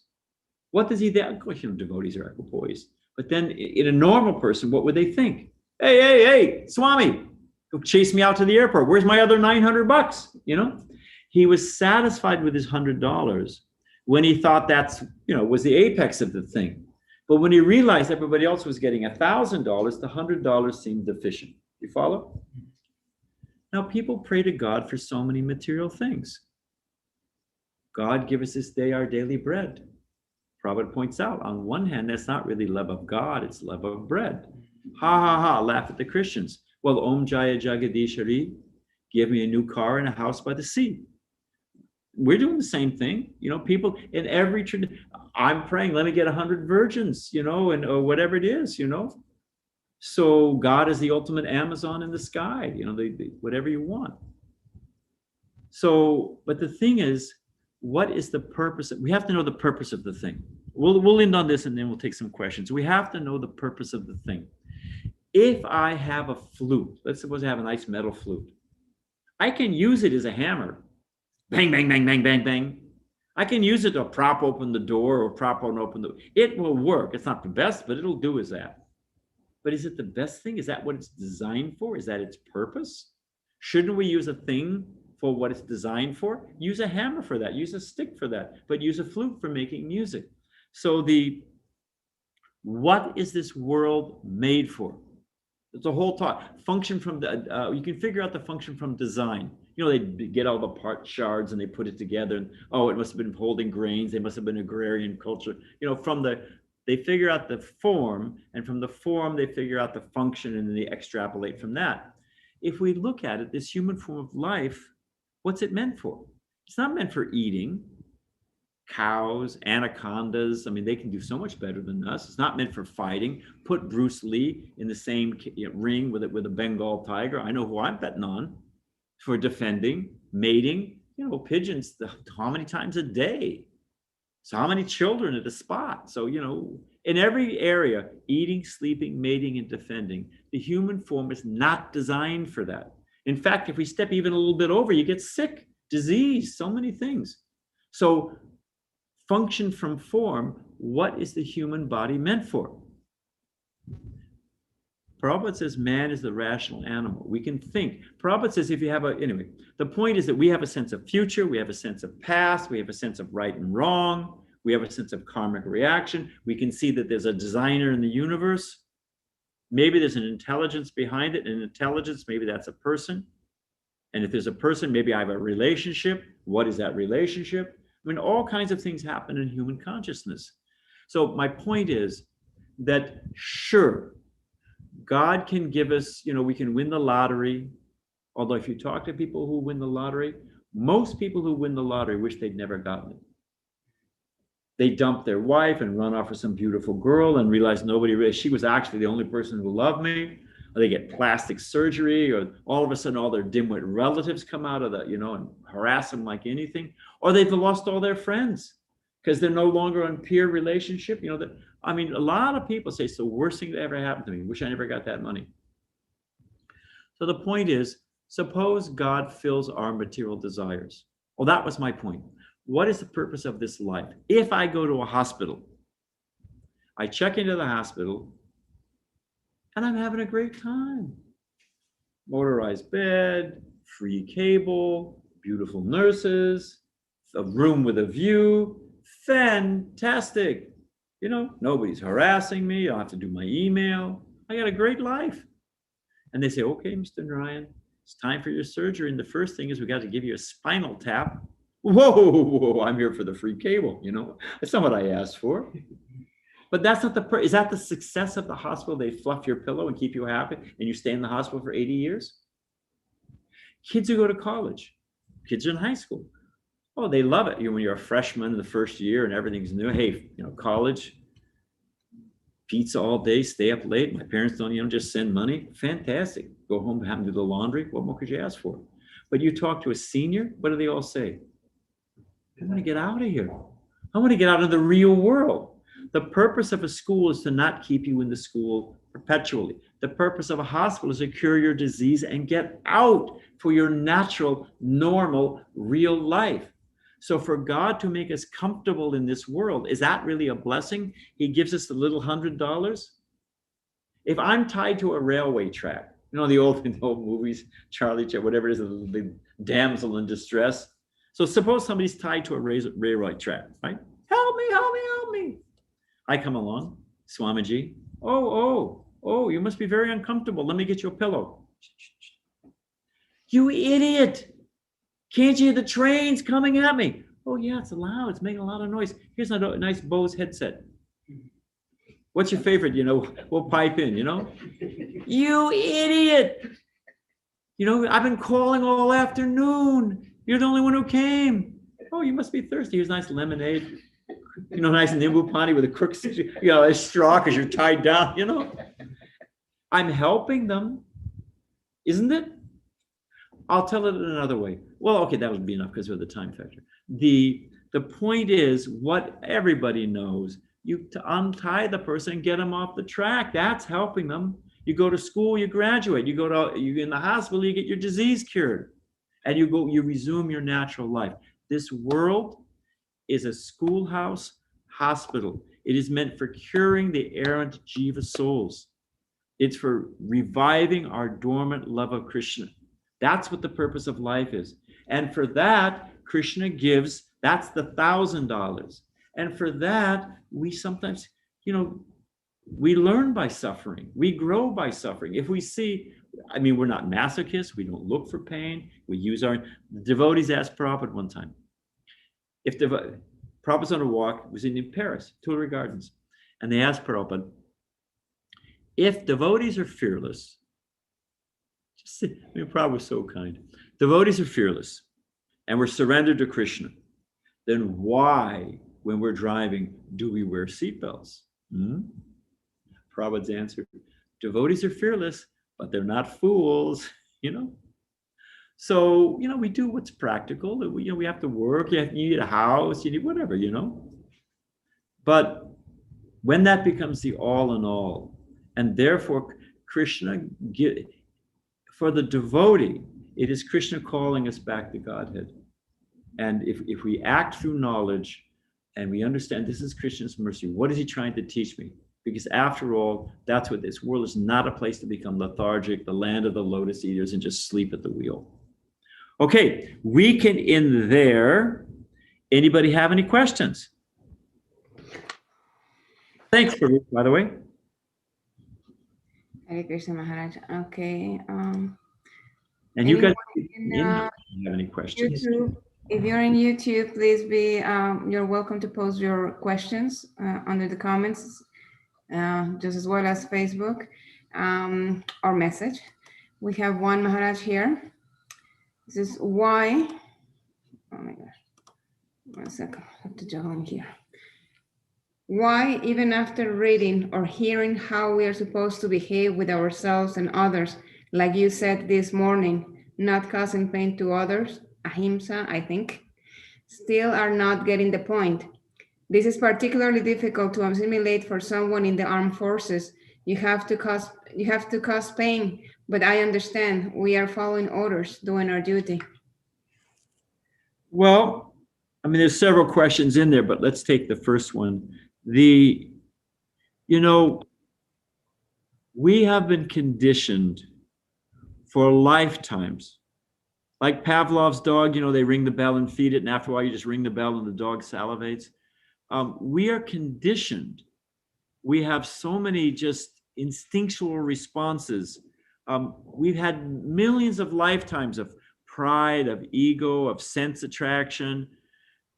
What does he think? Of course, devotees are equipoise. But then in a normal person, what would they think? Hey, Swami, go chase me out to the airport. Where's my other $900? He was satisfied with his $100 when he thought that's, was the apex of the thing. But when he realized everybody else was getting $1,000, the $100 seemed deficient. You follow? Now, people pray to God for so many material things. God, give us this day our daily bread. Prabhupada points out, on one hand, that's not really love of God, it's love of bread. Ha, ha, ha, laugh at the Christians. Well, Om Jaya Jagadishari, give me a new car and a house by the sea. We're doing the same thing. People in every tradition, I'm praying, let me get 100 virgins, or whatever it is, So God is the ultimate Amazon in the sky, whatever you want. So, but the thing is, what is the purpose? We have to know the purpose of the thing. We'll end on this and then we'll take some questions. We have to know the purpose of the thing. If I have a flute, let's suppose I have a nice metal flute. I can use it as a hammer. Bang, bang, bang, bang, bang, bang. I can use it to prop open the door or prop open the, it will work. It's not the best, but it'll do as that. But is it the best thing? Is that what it's designed for? Is that its purpose? Shouldn't we use a thing for what it's designed for, use a hammer for that, use a stick for that, but use a flute for making music. So what is this world made for? It's a whole talk. Function from the, you can figure out the function from design. You know, they get all the part shards and they put it together and, oh, it must have been holding grains. They must have been agrarian culture. You know, they figure out the form, and from the form, they figure out the function, and then they extrapolate from that. If we look at it, this human form of life, what's it meant for? It's not meant for eating. Cows, anacondas, I mean, they can do so much better than us. It's not meant for fighting. Put Bruce Lee in the same ring with a Bengal tiger. I know who I'm betting on for defending, mating, you know, pigeons, how many times a day? So how many children at a spot? So, you know, in every area, eating, sleeping, mating, and defending, the human form is not designed for that. In fact, if we step even a little bit over, you get sick, disease, so many things. So function from form, what is the human body meant for? Prabhupada says man is the rational animal. We can think. Prabhupada says if you have anyway, the point is that we have a sense of future, we have a sense of past, we have a sense of right and wrong, we have a sense of karmic reaction. We can see that there's a designer in the universe. Maybe there's an intelligence behind it, and intelligence, maybe that's a person. And if there's a person, maybe I have a relationship. What is that relationship? I mean, all kinds of things happen in human consciousness. So my point is that, sure, God can give us, you know, we can win the lottery. Although if you talk to people who win the lottery, most people who win the lottery wish they'd never gotten it. They dump their wife and run off with some beautiful girl and realize she was actually the only person who loved me. Or they get plastic surgery, or all of a sudden all their dimwit relatives come out of and harass them like anything. Or they've lost all their friends because they're no longer on peer relationship. You know, I mean, a lot of people say it's the worst thing that ever happened to me. Wish I never got that money. So the point is, suppose God fills our material desires. Well, that was my point. What is the purpose of this life? If I go to a hospital, I check into the hospital, and I'm having a great time. Motorized bed, free cable, beautiful nurses, a room with a view, fantastic. You know, nobody's harassing me. I don't have to do my email. I got a great life. And they say, okay, Mr. Narayan, it's time for your surgery. And the first thing is we got to give you a spinal tap. Whoa, I'm here for the free cable, you know. That's not what I asked for. But that's not is that the success of the hospital? They fluff your pillow and keep you happy and you stay in the hospital for 80 years? Kids who go to college, kids in high school, oh, they love it. When you're a freshman the first year and everything's new. Hey, you know, college, pizza all day, stay up late. My parents don't, just send money. Fantastic. Go home, have them do the laundry. What more could you ask for? But you talk to a senior, what do they all say? I want to get out of here. I want to get out of the real world. The purpose of a school is to not keep you in the school perpetually. The purpose of a hospital is to cure your disease and get out for your natural, normal, real life. So for God to make us comfortable in this world, is that really a blessing? He gives us the little $100. If I'm tied to a railway track, the old movies, Charlie, whatever it is, the damsel in distress. So suppose somebody's tied to a railway track, right? Help me, help me, help me. I come along, Swamiji. Oh, you must be very uncomfortable. Let me get you a pillow. You idiot. Can't you hear the trains coming at me? Oh yeah, it's loud. It's making a lot of noise. Here's a nice Bose headset. What's your favorite? We'll pipe in, You idiot. I've been calling all afternoon. You're the only one who came. Oh, you must be thirsty. Here's nice lemonade. Nice nimbu pani with a crook, a straw because you're tied down, I'm helping them, isn't it? I'll tell it another way. Well, okay, that would be enough because of the time factor. The point is what everybody knows. You untie the person and get them off the track. That's helping them. You go to school, you graduate. You in the hospital, you get your disease cured. And you resume your natural life. This world is a schoolhouse hospital. It is meant for curing the errant jiva souls. It's for reviving our dormant love of Krishna. That's what the purpose of life is. And for that, Krishna gives, that's the $1,000. And for that, we sometimes, we learn by suffering. We grow by suffering. If we see, we're not masochists. We don't look for pain. We use the devotees asked Prabhupada one time. If Prabhupada's on a walk, was in Paris, Tuileries Gardens, and they asked Prabhupada, if devotees are fearless, Prabhupada was so kind. Devotees are fearless, and we're surrendered to Krishna. Then why, when we're driving, do we wear seatbelts? Prabhupada's answer: devotees are fearless, but they're not fools. So we do what's practical. We have to work. You need a house. You need whatever. But when that becomes the all in all, and therefore Krishna, for the devotee, it is Krishna calling us back to Godhead. And if we act through knowledge and we understand this is Krishna's mercy, what is he trying to teach me? Because after all, that's what this world is, not a place to become lethargic, the land of the lotus eaters, and just sleep at the wheel. Okay, we can end there. Anybody have any questions? Thanks, Farouk, by the way. Hare Krishna Maharaj. Okay. And you guys have any questions? YouTube, if you're in YouTube, please you're welcome to post your questions under the comments, just as well as Facebook or message. We have one Maharaj here. This is why, oh my gosh, 1 second, I have to juggle in here. Why, even after reading or hearing how we are supposed to behave with ourselves and others, like you said this morning, not causing pain to others, ahimsa, I think, still are not getting the point. This is particularly difficult to assimilate for someone in the armed forces. You have to cause pain, but I understand we are following orders, doing our duty. Well, there's several questions in there, but let's take the first one. We have been conditioned for lifetimes. Like Pavlov's dog, they ring the bell and feed it, and after a while you just ring the bell and the dog salivates. We are conditioned. We have so many just instinctual responses. We've had millions of lifetimes of pride, of ego, of sense attraction.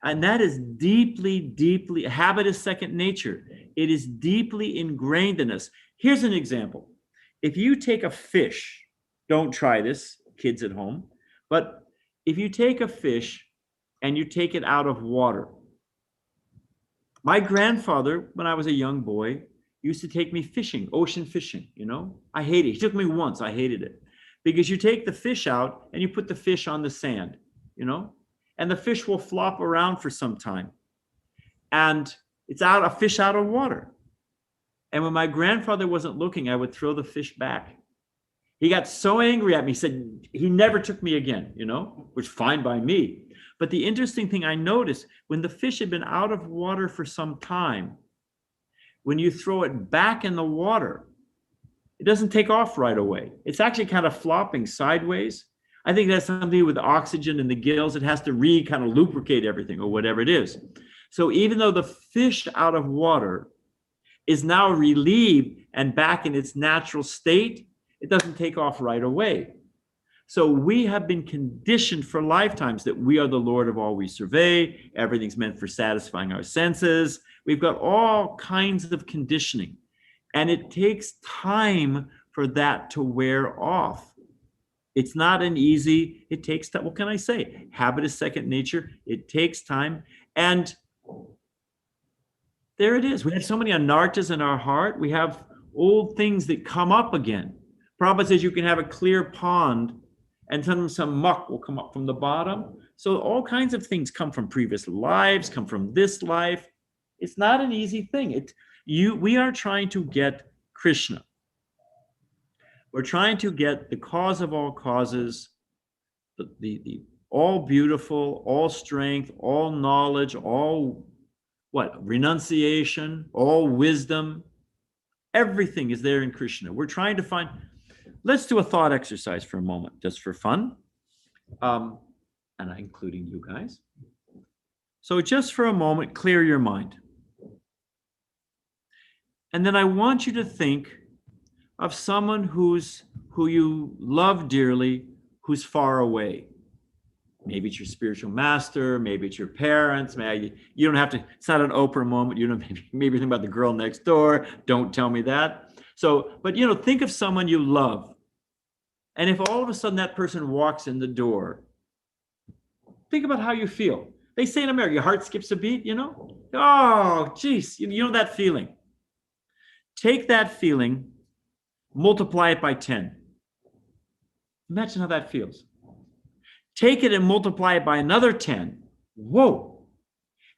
And that is deeply, deeply, habit is second nature. It is deeply ingrained in us. Here's an example. If you take a fish, don't try this, kids at home, but if you take a fish and you take it out of water. My grandfather, when I was a young boy, used to take me fishing, ocean fishing, I hated it. He took me once, I hated it. Because you take the fish out and you put the fish on the sand, and the fish will flop around for some time. And it's a fish out of water. And when my grandfather wasn't looking, I would throw the fish back. He got so angry at me, he said he never took me again, which fine by me. But the interesting thing I noticed, when the fish had been out of water for some time, when you throw it back in the water, it doesn't take off right away. It's actually kind of flopping sideways. I think that's something to do with the oxygen in the gills. It has to kind of lubricate everything or whatever it is. So even though the fish out of water is now relieved and back in its natural state, it doesn't take off right away. So we have been conditioned for lifetimes that we are the Lord of all we survey. Everything's meant for satisfying our senses. We've got all kinds of conditioning. And it takes time for that to wear off. It's not it takes time. What can I say? Habit is second nature. It takes time. And there it is. We have so many anartas in our heart. We have old things that come up again. Prabhupada says you can have a clear pond and sometimes some muck will come up from the bottom. So all kinds of things come from previous lives, come from this life. It's not an easy thing. We are trying to get Krishna. We're trying to get the cause of all causes, the all beautiful, all strength, all knowledge, all renunciation, all wisdom. Everything is there in Krishna. We're trying to find. Let's do a thought exercise for a moment, just for fun. And and including you guys. So just for a moment, clear your mind. And then I want you to think of someone who you love dearly, who's far away. Maybe it's your spiritual master, maybe it's your parents, maybe you don't have to, it's not an Oprah moment, you know, maybe think about the girl next door, don't tell me that. So, but you know, think of someone you love. And if all of a sudden that person walks in the door, think about how you feel. They say in America, your heart skips a beat, you know? Oh, geez, you know that feeling. Take that feeling, multiply it by 10. Imagine how that feels. Take it and multiply it by another 10. Whoa.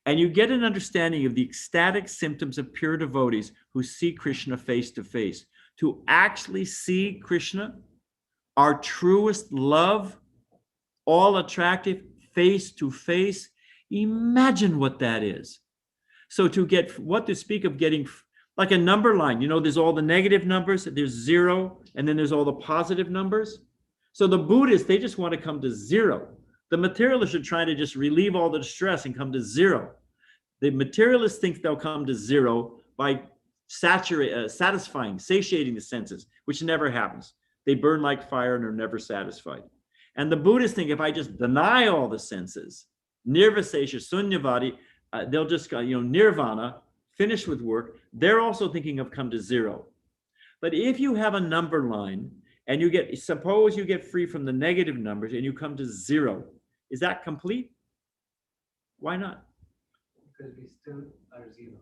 And you get an understanding of the ecstatic symptoms of pure devotees who see Krishna face to face. To actually see Krishna, our truest love, all attractive, face to face. Imagine what that is. So to get, what to speak of getting, like a number line, you know, there's all the negative numbers, there's 0, and then there's all the positive numbers. So the Buddhists, they just want to come to 0. The materialists are trying to just relieve all the distress and come to 0. The materialists think they'll come to 0 by satisfying, satiating the senses, which never happens. They burn like fire and are never satisfied. And the Buddhists think if I just deny all the senses, nirvasesha, sunyavadi, they'll just go, you know, nirvana, finish with work. They're also thinking of come to 0. But if you have a number line and you get, suppose you get free from the negative numbers and you come to 0, is that complete? Why not? Because we still are 0.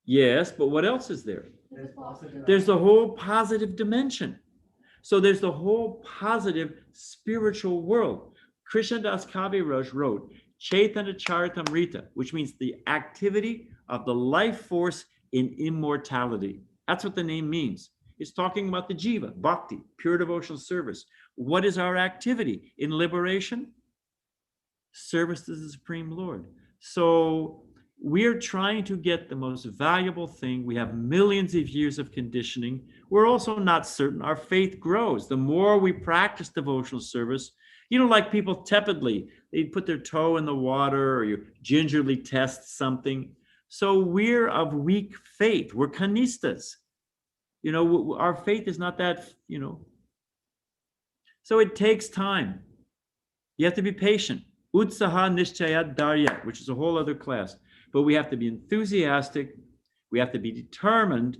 Yes, but what else is there? There's positive. There's the whole positive dimension. So there's the whole positive spiritual world. Krishnadas Kaviraj wrote Chaitanya Charitamrita, which means the activity of the life force in immortality. That's what the name means. It's talking about the jiva, bhakti, pure devotional service. What is our activity in liberation? Service to the Supreme Lord. So we're trying to get the most valuable thing. We have millions of years of conditioning. We're also not certain. Our faith grows. The more we practice devotional service, you know, like people tepidly, they put their toe in the water or you gingerly test something. So we're of weak faith. We're kanistas. You know, our faith is not that, you know. So it takes time. You have to be patient. Utsaha nishchayat daryat, which is a whole other class. But we have to be enthusiastic. We have to be determined,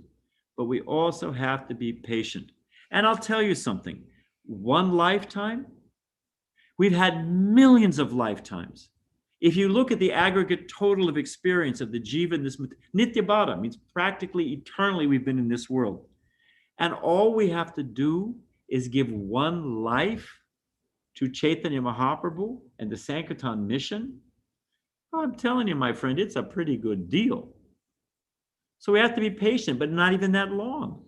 but we also have to be patient. And I'll tell you something. One lifetime, we've had millions of lifetimes. If you look at the aggregate total of experience of the jiva in this, nityabhata means practically eternally we've been in this world. And all we have to do is give one life to Chaitanya Mahaprabhu and the Sankirtan mission. I'm telling you, my friend, it's a pretty good deal. So we have to be patient, but not even that long.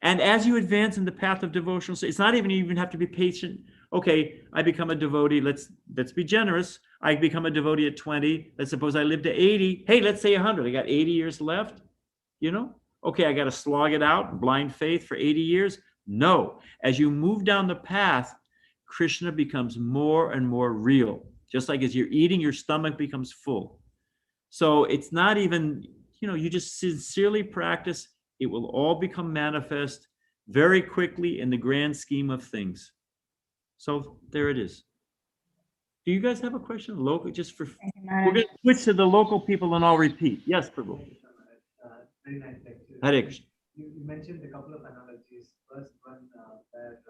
And as you advance in the path of devotional, it's not even have to be patient. Okay, I become a devotee. Let's be generous. I become a devotee at 20. Let's suppose I live to 80. Hey, let's say 100. I got 80 years left. You know? Okay, I got to slog it out, blind faith for 80 years. No. As you move down the path, Krishna becomes more and more real. Just like as you're eating, your stomach becomes full. So it's not even, you know, you just sincerely practice. It will all become manifest very quickly in the grand scheme of things. So there it is. Do you guys have a question? Local, just for, we're going to switch to the local people and I'll repeat. Yes, Prabhu. Very nice lecture. Hare Krishna. You mentioned a couple of analogies. First one, where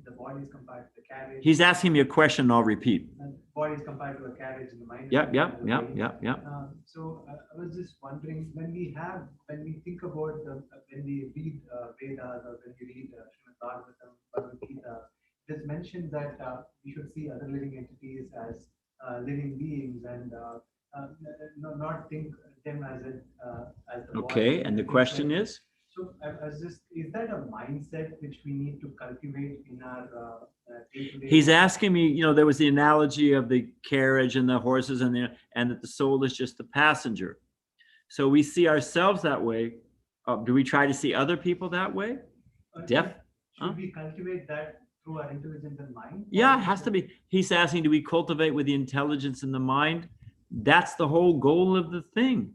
the body is compared to the carriage. He's asking me a question and I'll repeat. Body is compared to a carriage in the mind. Yeah. So I was just wondering, when we think about when we read Vedas or when we read Srimad Bhagavatam, Bhagavad Gita, it is mentioned that we should see other living entities as living beings and not think them as the Okay, body. and the question is? So I was just, is that a mindset which we need to cultivate in our day-to-day? He's asking me, you know, there was the analogy of the carriage and the horses and that the soul is just the passenger. So we see ourselves that way. Do we try to see other people that way? Should we cultivate that through our intelligence and mind? Yeah, it has to be. He's asking, do we cultivate with the intelligence and the mind? That's the whole goal of the thing.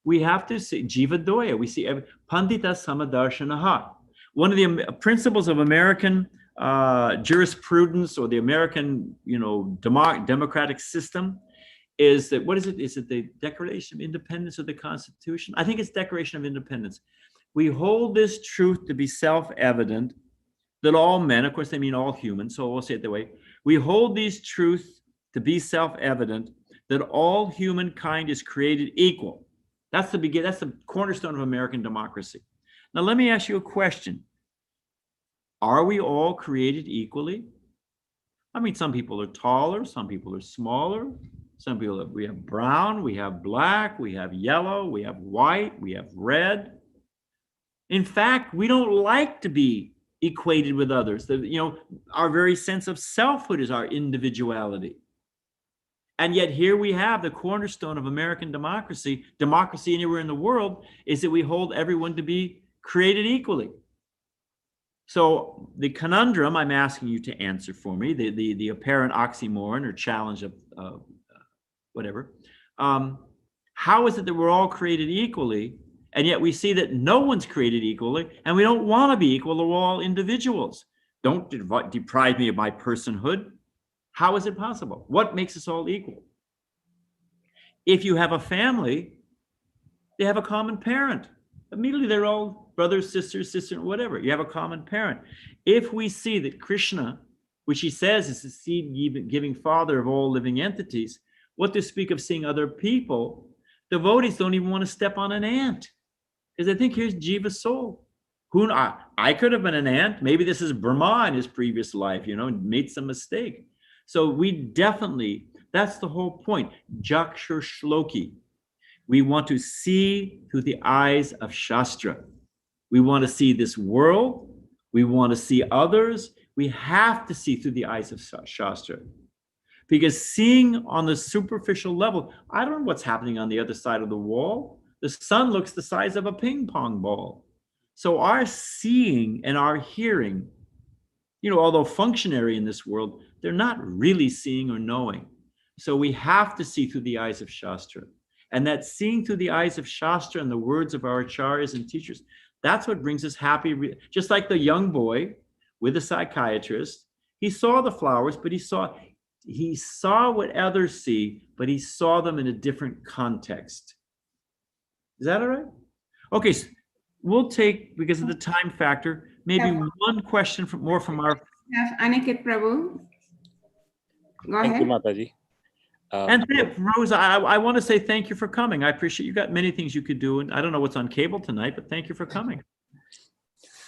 We have to see Jiva Doya. We see Pandita Samadarshanaha. One of the principles of American jurisprudence, or the American, democratic system, is that, what is it? Is it the Declaration of Independence or the Constitution? I think it's Declaration of Independence. We hold this truth to be self-evident, that all men, of course they mean all humans, so we'll say it that way. We hold these truths to be self-evident, that all humankind is created equal. That's the cornerstone of American democracy. Now let me ask you a question. Are we all created equally? I mean, some people are taller, some people are smaller, some people we have brown, we have black, we have yellow, we have white, we have red. In fact, we don't like to be equated with others. Our very sense of selfhood is our individuality. And yet here we have the cornerstone of American democracy anywhere in the world, is that we hold everyone to be created equally. So the conundrum I'm asking you to answer for me, the apparent oxymoron or challenge of whatever, how is it that we're all created equally, and yet we see that no one's created equally, and we don't want to be equal, we're all individuals? Don't deprive me of my personhood. How is it possible? What makes us all equal? If you have a family, they have a common parent. Immediately they're all brothers, sisters, whatever. You have a common parent. If we see that Krishna, which he says is the seed-giving father of all living entities, what to speak of seeing other people, devotees don't even want to step on an ant, because they think here's Jiva's soul. I could have been an ant. Maybe this is Brahma in his previous life, made some mistake. So we definitely, that's the whole point. Jakshur Shloki. We want to see through the eyes of Shastra. We want to see this world. We want to see others. We have to see through the eyes of Shastra. Because seeing on the superficial level, I don't know what's happening on the other side of the wall. The sun looks the size of a ping pong ball. So our seeing and our hearing, although functionary in this world, they're not really seeing or knowing. So we have to see through the eyes of Shastra. And that seeing through the eyes of Shastra and the words of our acharyas and teachers, that's what brings us happy. Just like the young boy with the psychiatrist, he saw the flowers, but he saw what others see, but he saw them in a different context. Is that all right? Okay, so we'll take, because of the time factor, maybe one question from our... Have Aniket Prabhu. Go ahead. Thank you, Mataji. And Rose, I want to say thank you for coming. I appreciate you got many things you could do, and I don't know what's on cable tonight, but thank you for coming.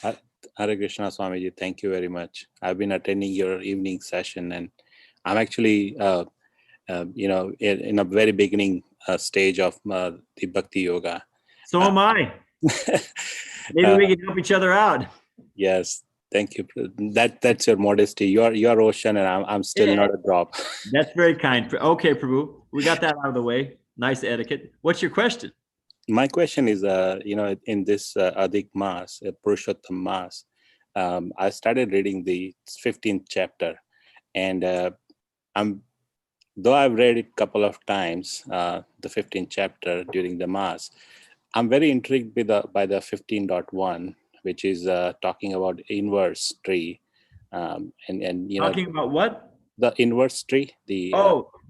Hare Krishna, Swamiji, thank you very much. I've been attending your evening session, and I'm actually, in a very beginning stage of the Bhakti Yoga. So am I. Maybe we can help each other out. Yes, thank you. That's your modesty. You're ocean, and I'm still not a drop. That's very kind. Okay, Prabhu, we got that out of the way. Nice etiquette. What's your question? My question is, in this Adhik Maas, Purushottam Maas, I started reading the 15th chapter, and though I've read it a couple of times, the 15th chapter during the Mass, I'm very intrigued by the 15.1, which is talking about inverse tree, and talking about what? The inverse tree. The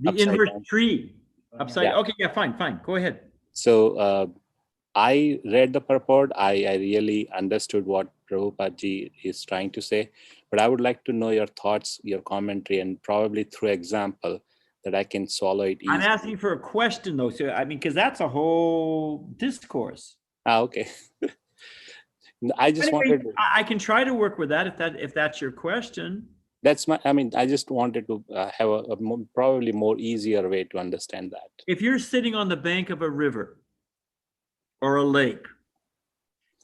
inverse down tree. Upside. Yeah. Okay, yeah, fine. Go ahead. So I read the purport. I really understood what Prabhupada is trying to say, but I would like to know your thoughts, your commentary, and probably through example that I can swallow it easily. I'm asking for a question though, so because that's a whole discourse. Okay. I just wanted to, I can try to work with that if that's your question. I just wanted to have a probably more easier way to understand that. If you're sitting on the bank of a river or a lake,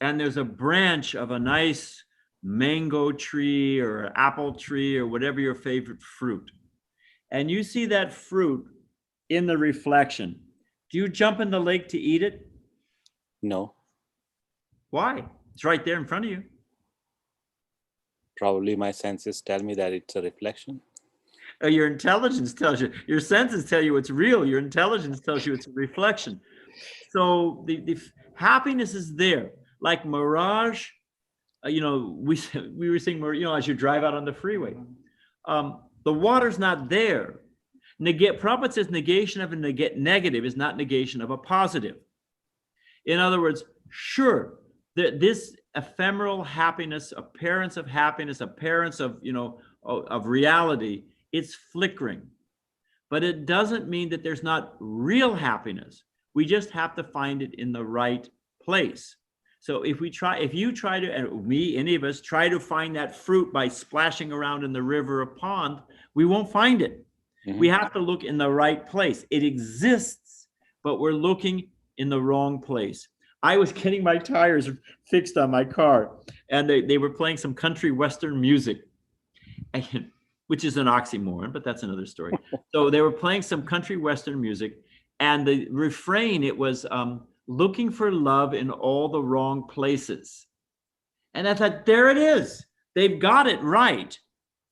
and there's a branch of a nice mango tree or apple tree or whatever your favorite fruit, and you see that fruit in the reflection, do you jump in the lake to eat it? No. Why? It's right there in front of you. Probably my senses tell me that it's a reflection. Your intelligence tells you, your senses tell you it's real. Your intelligence tells you it's a reflection. So the happiness is there, like mirage. We were saying, as you drive out on the freeway, the water's not there. Prabhupada says negation of a negative is not negation of a positive. In other words, sure, this ephemeral happiness, appearance of happiness, appearance of of reality, it's flickering, but it doesn't mean that there's not real happiness. We just have to find it in the right place. So if you try to, and any of us try to find that fruit by splashing around in the river or pond, we won't find it. Mm-hmm. We have to look in the right place. It exists, but we're looking in the wrong place. I was getting my tires fixed on my car, and they were playing some country western music, which is an oxymoron, but that's another story. So they were playing some country western music, and the refrain, it was looking for love in all the wrong places. And I thought, there it is. They've got it right.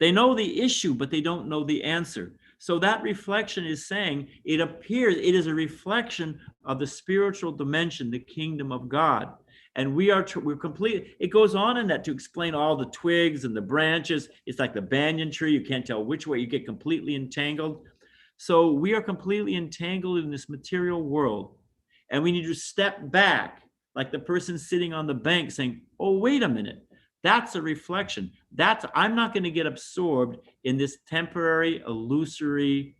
They know the issue, but they don't know the answer. So that reflection is saying it is a reflection of the spiritual dimension, the kingdom of God. And we're complete. It goes on in that to explain all the twigs and the branches. It's like the banyan tree. You can't tell which way. You get completely entangled. So we are completely entangled in this material world. And we need to step back, like the person sitting on the bank saying, oh, wait a minute. That's a reflection. I'm not going to get absorbed in this temporary, illusory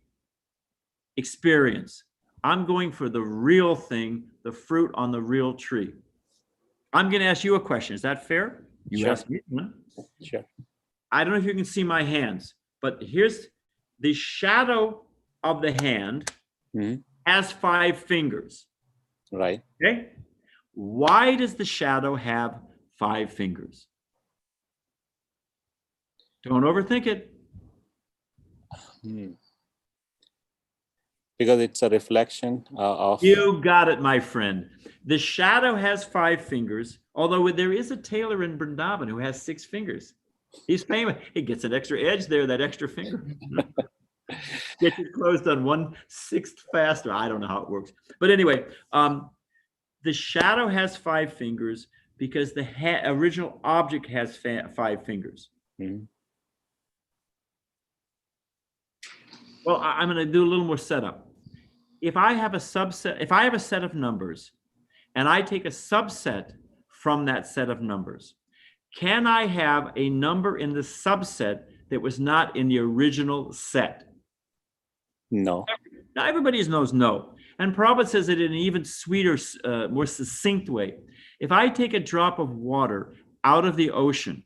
experience. I'm going for the real thing, the fruit on the real tree. I'm going to ask you a question. Is that fair? You ask me one. Sure. I don't know if you can see my hands, but here's the shadow of the hand has 5 fingers. Right. Okay. Why does the shadow have 5 fingers? Don't overthink it. Because it's a reflection of... You got it, my friend. The shadow has 5 fingers, although there is a tailor in Vrindavan who has 6 fingers. He's famous. He gets an extra edge there, that extra finger. Gets it closed on 1/6 faster. I don't know how it works. But anyway, the shadow has 5 fingers because the original object has 5 fingers. Well, I'm going to do a little more setup. If I have a set of numbers and I take a subset from that set of numbers, can I have a number in the subset that was not in the original set? No. Now, everybody knows no. And Prabhupada says it in an even sweeter, more succinct way. If I take a drop of water out of the ocean,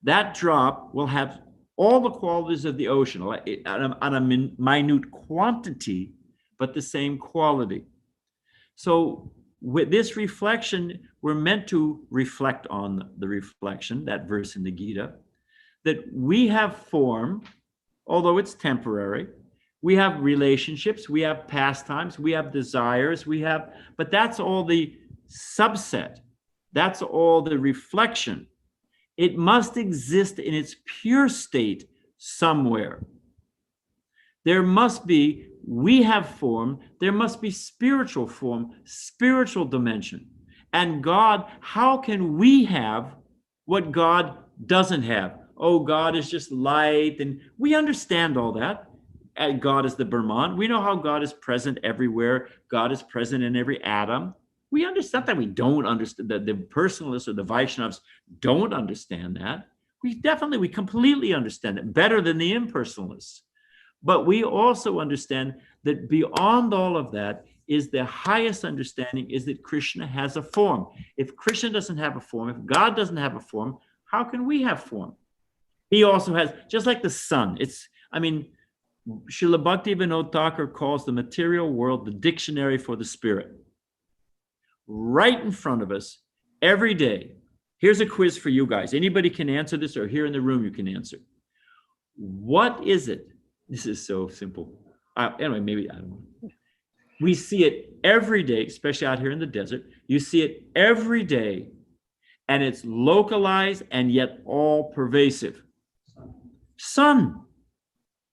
that drop will have all the qualities of the ocean on a minute quantity, but the same quality. So with this reflection, we're meant to reflect on the reflection, that verse in the Gita, that we have form, although it's temporary. We have relationships, we have pastimes, we have desires, but that's all the subset. That's all the reflection. It must exist in its pure state somewhere. We have form, there must be spiritual form, spiritual dimension. And God, how can we have what God doesn't have? Oh, God is just light, and we understand all that. And God is the Brahman. We know how God is present everywhere. God is present in every atom. We understand that. We don't understand that the personalists or the Vaishnavas don't understand that. We completely understand it better than the impersonalists. But we also understand that beyond all of that is the highest understanding is that Krishna has a form. If Krishna doesn't have a form, if God doesn't have a form, how can we have form? He also has, just like the sun. Srila Bhakti Vinod Thakur calls the material world the dictionary for the spirit. Right in front of us, every day. Here's a quiz for you guys. Anybody can answer this, or here in the room you can answer. What is it? This is so simple. Anyway, maybe, I don't know. We see it every day, especially out here in the desert. You see it every day. and it's localized and yet all pervasive. Sun,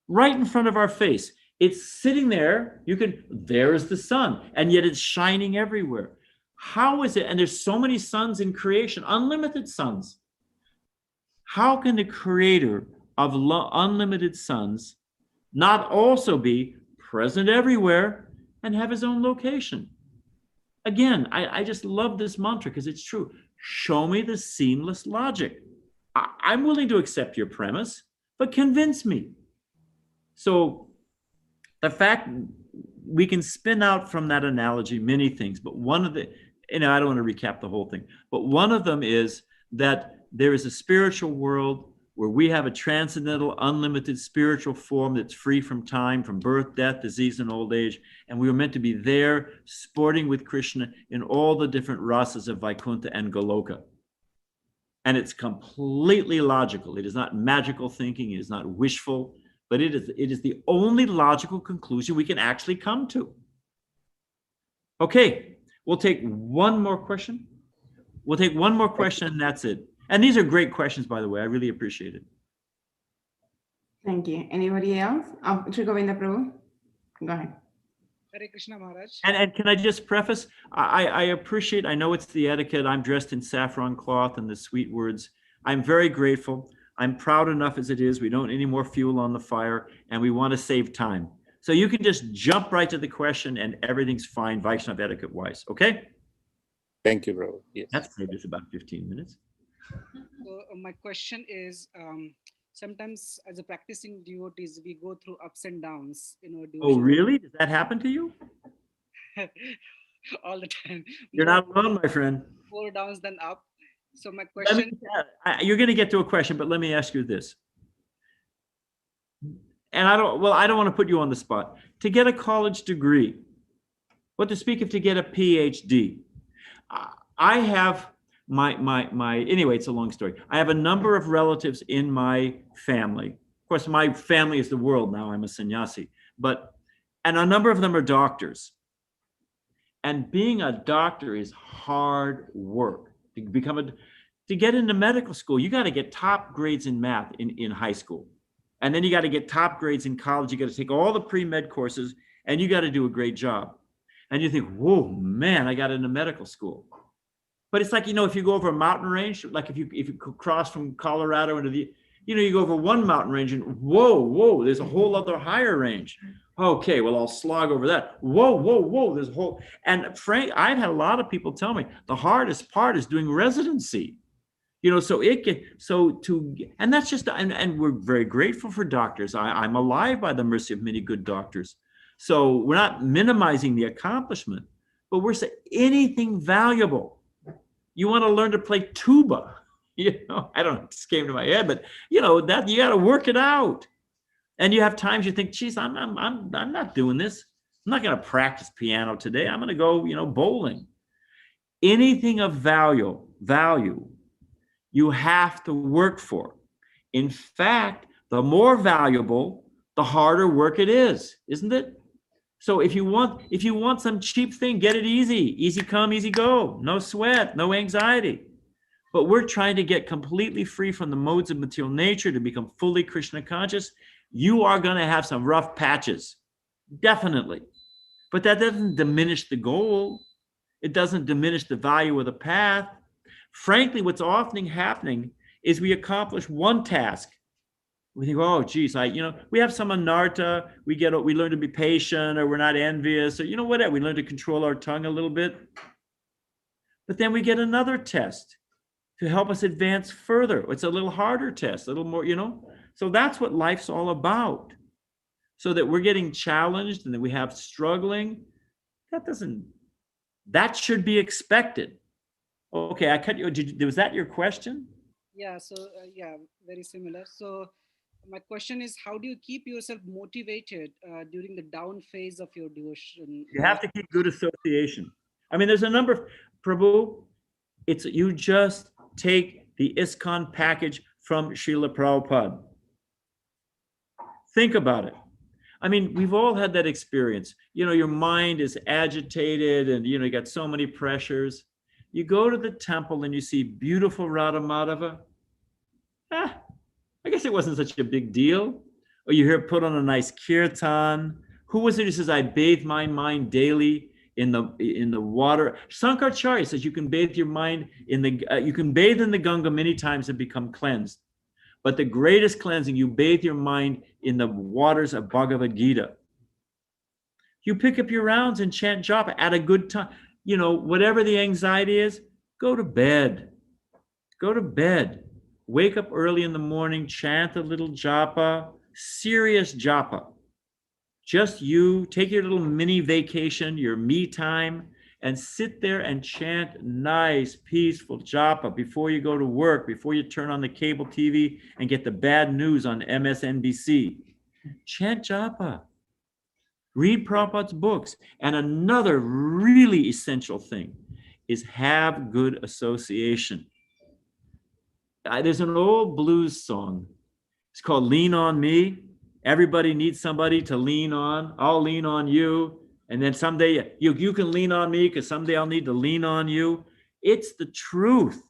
right in front of our face. It's sitting there. There's the sun, and yet it's shining everywhere. How is it? And there's so many suns in creation, unlimited suns. How can the creator of unlimited suns not also be present everywhere and have his own location? Again, I just love this mantra because it's true. Show me the seamless logic. I'm willing to accept your premise, but convince me. So the fact we can spin out from that analogy many things, but one of the, I don't want to recap the whole thing, but one of them is that there is a spiritual world where we have a transcendental, unlimited spiritual form that's free from time, from birth, death, disease, and old age. And we were meant to be there, sporting with Krishna in all the different rasas of Vaikuntha and Goloka. And it's completely logical. It is not magical thinking. It is not wishful, but it is the only logical conclusion we can actually come to. Okay, we'll take one more question. We'll take one more question and that's it. And these are great questions, by the way. I really appreciate it. Thank you. Anybody else? Sri Govinda Prabhu, go ahead. Hare Krishna Maharaj. And can I just preface, I appreciate, I know it's the etiquette. I'm dressed in saffron cloth and the sweet words. I'm very grateful. I'm proud enough as it is. We don't need any more fuel on the fire and we want to save time. So you can just jump right to the question and everything's fine, Vaishnava etiquette wise. Okay? Thank you, bro. Yes. That's saved us about 15 minutes. So my question is, sometimes as a practicing devotees, we go through ups and downs. Oh, Devotion. really? Does that happen to you? All the time. You're not alone, my friend. More downs than up. So my Let question. you're going to get to a question, but let me ask you this. And I don't want to put you on the spot. To get a college degree, but to speak of to get a PhD, I have anyway, it's a long story. I have a number of relatives in my family. Of course, my family is the world now. I'm a sannyasi, and a number of them are doctors. And being a doctor is hard work. To get into medical school, you got to get top grades in math in high school. And then you got to get top grades in college. You got to take all the pre-med courses and you got to do a great job. And you think, whoa, man, I got into medical school. But it's like, if you go over a mountain range, like if you cross from Colorado into you go over one mountain range and whoa, there's a whole other higher range. Okay, well, I'll slog over that. Whoa, there's a whole, and Frank, I've had a lot of people tell me the hardest part is doing residency. And that's just, and we're very grateful for doctors. I'm alive by the mercy of many good doctors. So we're not minimizing the accomplishment, but we're saying anything valuable. You want to learn to play tuba, I don't know, it just came to my head, but that you got to work it out. And you have times you think, geez, I'm not doing this. I'm not going to practice piano today. I'm going to go, bowling. Anything of value, you have to work for. In fact, the more valuable, the harder work it is, isn't it? So if you want some cheap thing, get it easy come, easy go, no sweat, no anxiety. But we're trying to get completely free from the modes of material nature to become fully Krishna conscious. You are going to have some rough patches, definitely. But that doesn't diminish the goal. It doesn't diminish the value of the path. Frankly, what's often happening is we accomplish one task. We think, oh, geez, we have some anartha. We learn to be patient, or we're not envious, or whatever. We learn to control our tongue a little bit. But then we get another test to help us advance further. It's a little harder test, a little more, So that's what life's all about. So that we're getting challenged and that we have struggling. That should be expected. Okay, I cut you. Was that your question? Yeah, so very similar. So my question is, how do you keep yourself motivated during the down phase of your devotion? You have to keep good association. There's a number of, Prabhu, you just take the ISKCON package from Srila Prabhupada. Think about it. We've all had that experience. Your mind is agitated and, you got so many pressures. You go to the temple and you see beautiful Radha Madhava. I guess it wasn't such a big deal. Or you hear put on a nice kirtan. Who was it who says, I bathe my mind daily in the water? Sankaracharya says you can bathe your mind in you can bathe in the Ganga many times and become cleansed. But the greatest cleansing, you bathe your mind in the waters of Bhagavad Gita. You pick up your rounds and chant japa at a good time. You know, whatever the anxiety is, go to bed. Go to bed. Wake up early in the morning, chant a little japa, serious japa. Just you, take your little mini vacation, your me time, and sit there and chant nice, peaceful japa before you go to work, before you turn on the cable TV and get the bad news on MSNBC. Chant japa. Read Prabhupada's books. And another really essential thing is have good association. There's an old blues song. It's called Lean on Me. Everybody needs somebody to lean on. I'll lean on you. And then someday you can lean on me because someday I'll need to lean on you. It's the truth.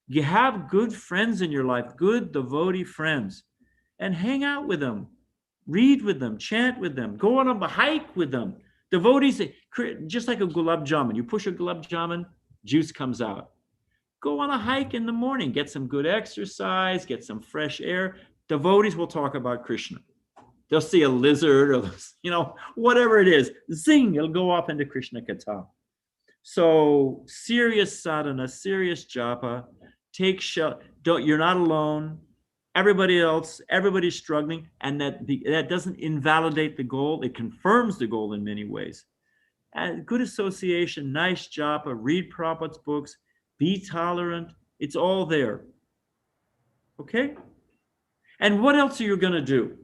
You have good friends in your life, good devotee friends, and hang out with them. Read with them, chant with them, go on a hike with them. Devotees, just like a gulab jamun. You push a gulab jamun, juice comes out. Go on a hike in the morning, get some good exercise, get some fresh air. Devotees will talk about Krishna. They'll see a lizard or, you know, whatever it is. Zing, it'll go off into Krishna Katha. So serious sadhana, serious japa, take shelter. You're not alone. Everybody else, everybody's struggling. And that doesn't invalidate the goal. It confirms the goal in many ways. And good association, nice japa, read Prabhupada's books, be tolerant. It's all there. Okay? And what else are you going to do?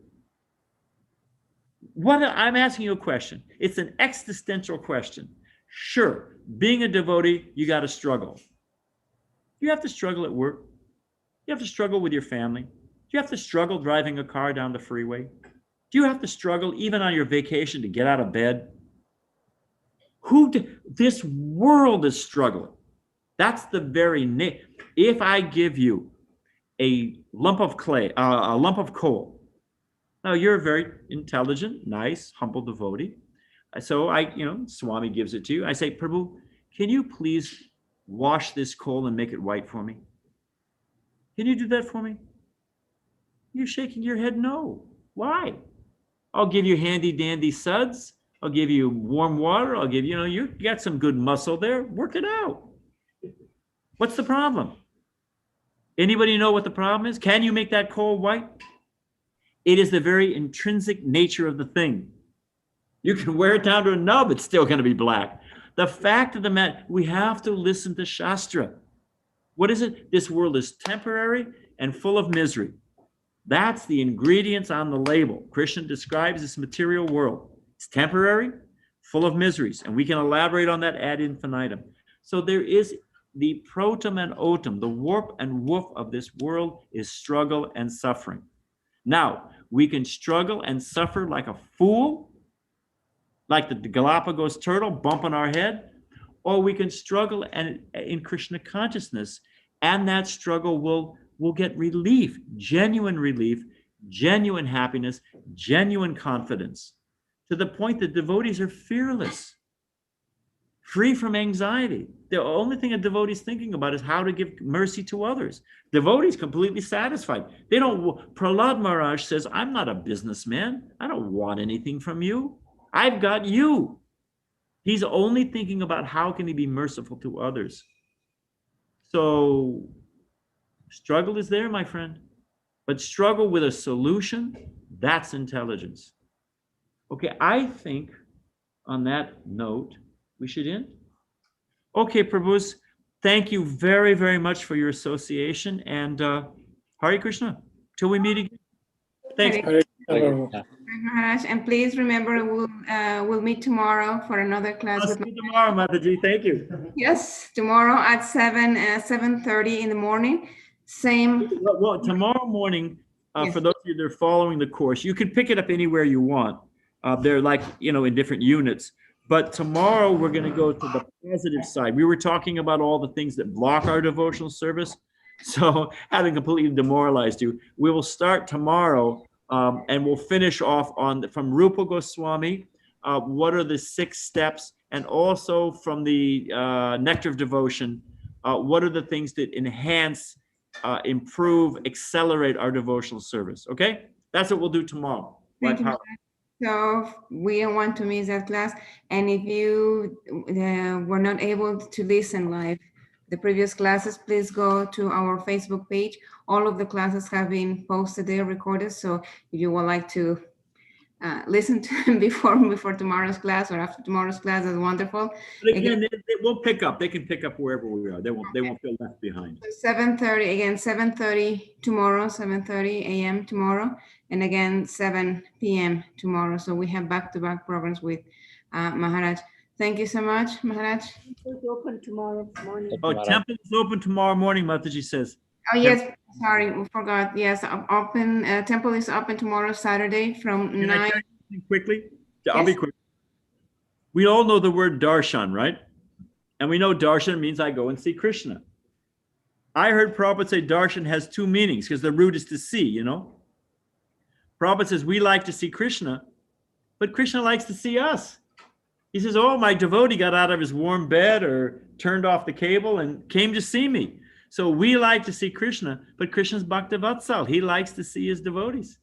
I'm asking you a question. It's an existential question. Sure, being a devotee, you got to struggle. You have to struggle at work. You have to struggle with your family. Do you have to struggle driving a car down the freeway? Do you have to struggle even on your vacation to get out of bed? This world is struggling. That's the very if I give you a lump of clay, a lump of coal. Now you're a very intelligent, nice, humble devotee. So Swami gives it to you. I say, Prabhu, can you please wash this coal and make it white for me? Can you do that for me? You're shaking your head no. Why? I'll give you handy dandy suds. I'll give you warm water. I'll give you got some good muscle there. Work it out. What's the problem? Anybody know what the problem is? Can you make that coal white? It is the very intrinsic nature of the thing. You can wear it down to a nub, it's still going to be black. The fact of the matter, we have to listen to Shastra. What is it? This world is temporary and full of misery. That's the ingredients on the label. Krishna describes this material world. It's temporary, full of miseries, and we can elaborate on that ad infinitum. So there is the protum and otum, the warp and woof of this world is struggle and suffering. Now, we can struggle and suffer like a fool, like the Galapagos turtle bumping our head, or we can struggle and in Krishna consciousness, and that struggle will get relief, genuine happiness, genuine confidence, to the point that devotees are fearless, free from anxiety. The only thing a devotee is thinking about is how to give mercy to others. Devotees completely satisfied. Prahlad Maharaj says, I'm not a businessman. I don't want anything from you. I've got you. He's only thinking about how can he be merciful to others. So struggle is there, my friend. But struggle with a solution, that's intelligence. Okay, I think on that note, we should end. Okay, Prabhus, thank you very, very much for your association, and Hare Krishna, till we meet again. Thanks. Hare Maharaj, and please remember we'll meet tomorrow for another class. I'll see you tomorrow, Mataji. Thank you. Yes, tomorrow at 7:30 in the morning. Same. Well, tomorrow morning, Yes. for those of you that are following the course, you can pick it up anywhere you want. They're like, in different units. But tomorrow, we're going to go to the positive side. We were talking about all the things that block our devotional service. So having completely demoralized you, we will start tomorrow and we'll finish off on from Rupa Goswami. What are the 6 steps? And also from the Nectar of Devotion, what are the things that enhance, improve, accelerate our devotional service? Okay? That's what we'll do tomorrow. Thank you. Right, So we don't want to miss that class. And if you were not able to listen live, the previous classes, please go to our Facebook page. All of the classes have been posted there, recorded. So if you would like to listen to them before tomorrow's class or after tomorrow's class, that's wonderful. But again, they will pick up. They can pick up wherever we are. They won't feel left behind. 7:30 again, 7:30 tomorrow, 7:30 a.m. tomorrow, and again 7 p.m. tomorrow. So we have back-to-back programs with Maharaj. Thank you so much, Maharaj. It's open tomorrow morning. Oh, temple is open tomorrow morning, Mataji says. Oh yes, sorry, we forgot. Yes, open. Temple is open tomorrow, Saturday, from Can I 9. tell you something quickly? I'll be Yes. quick. We all know the word darshan, right? And we know darshan means I go and see Krishna. I heard Prabhupada say darshan has 2 meanings because the root is to see, you know? Prabhupada says we like to see Krishna, but Krishna likes to see us. He says, oh, my devotee got out of his warm bed or turned off the cable and came to see me. So we like to see Krishna, but Krishna's Bhaktavatsal. He likes to see his devotees.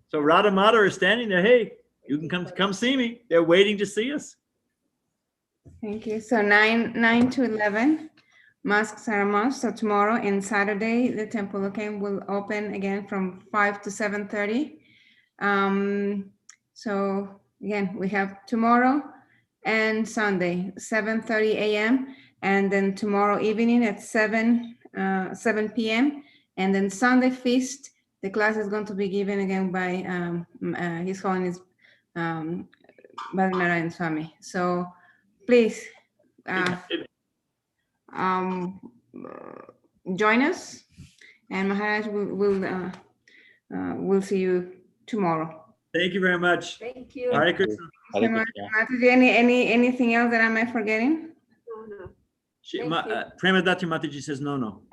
So Radha Mata are standing there, hey, you can come see me. They're waiting to see us. Thank you. So 9 to 11, masks are a must. So tomorrow and Saturday, the temple will open again from 5 to 7:30. So again, we have tomorrow and Sunday, 7:30 a.m. and then tomorrow evening at 7 p.m. and then Sunday feast. The class is going to be given again by His Holiness Badrinarayan Swami. So please join us, and Maharaj will see you tomorrow. Thank you very much. Thank you. Hare Krishna. Hare So much. Krishna. Mataji, anything else that am I forgetting? No, no. She, Thank you. Premadati Mataji says no.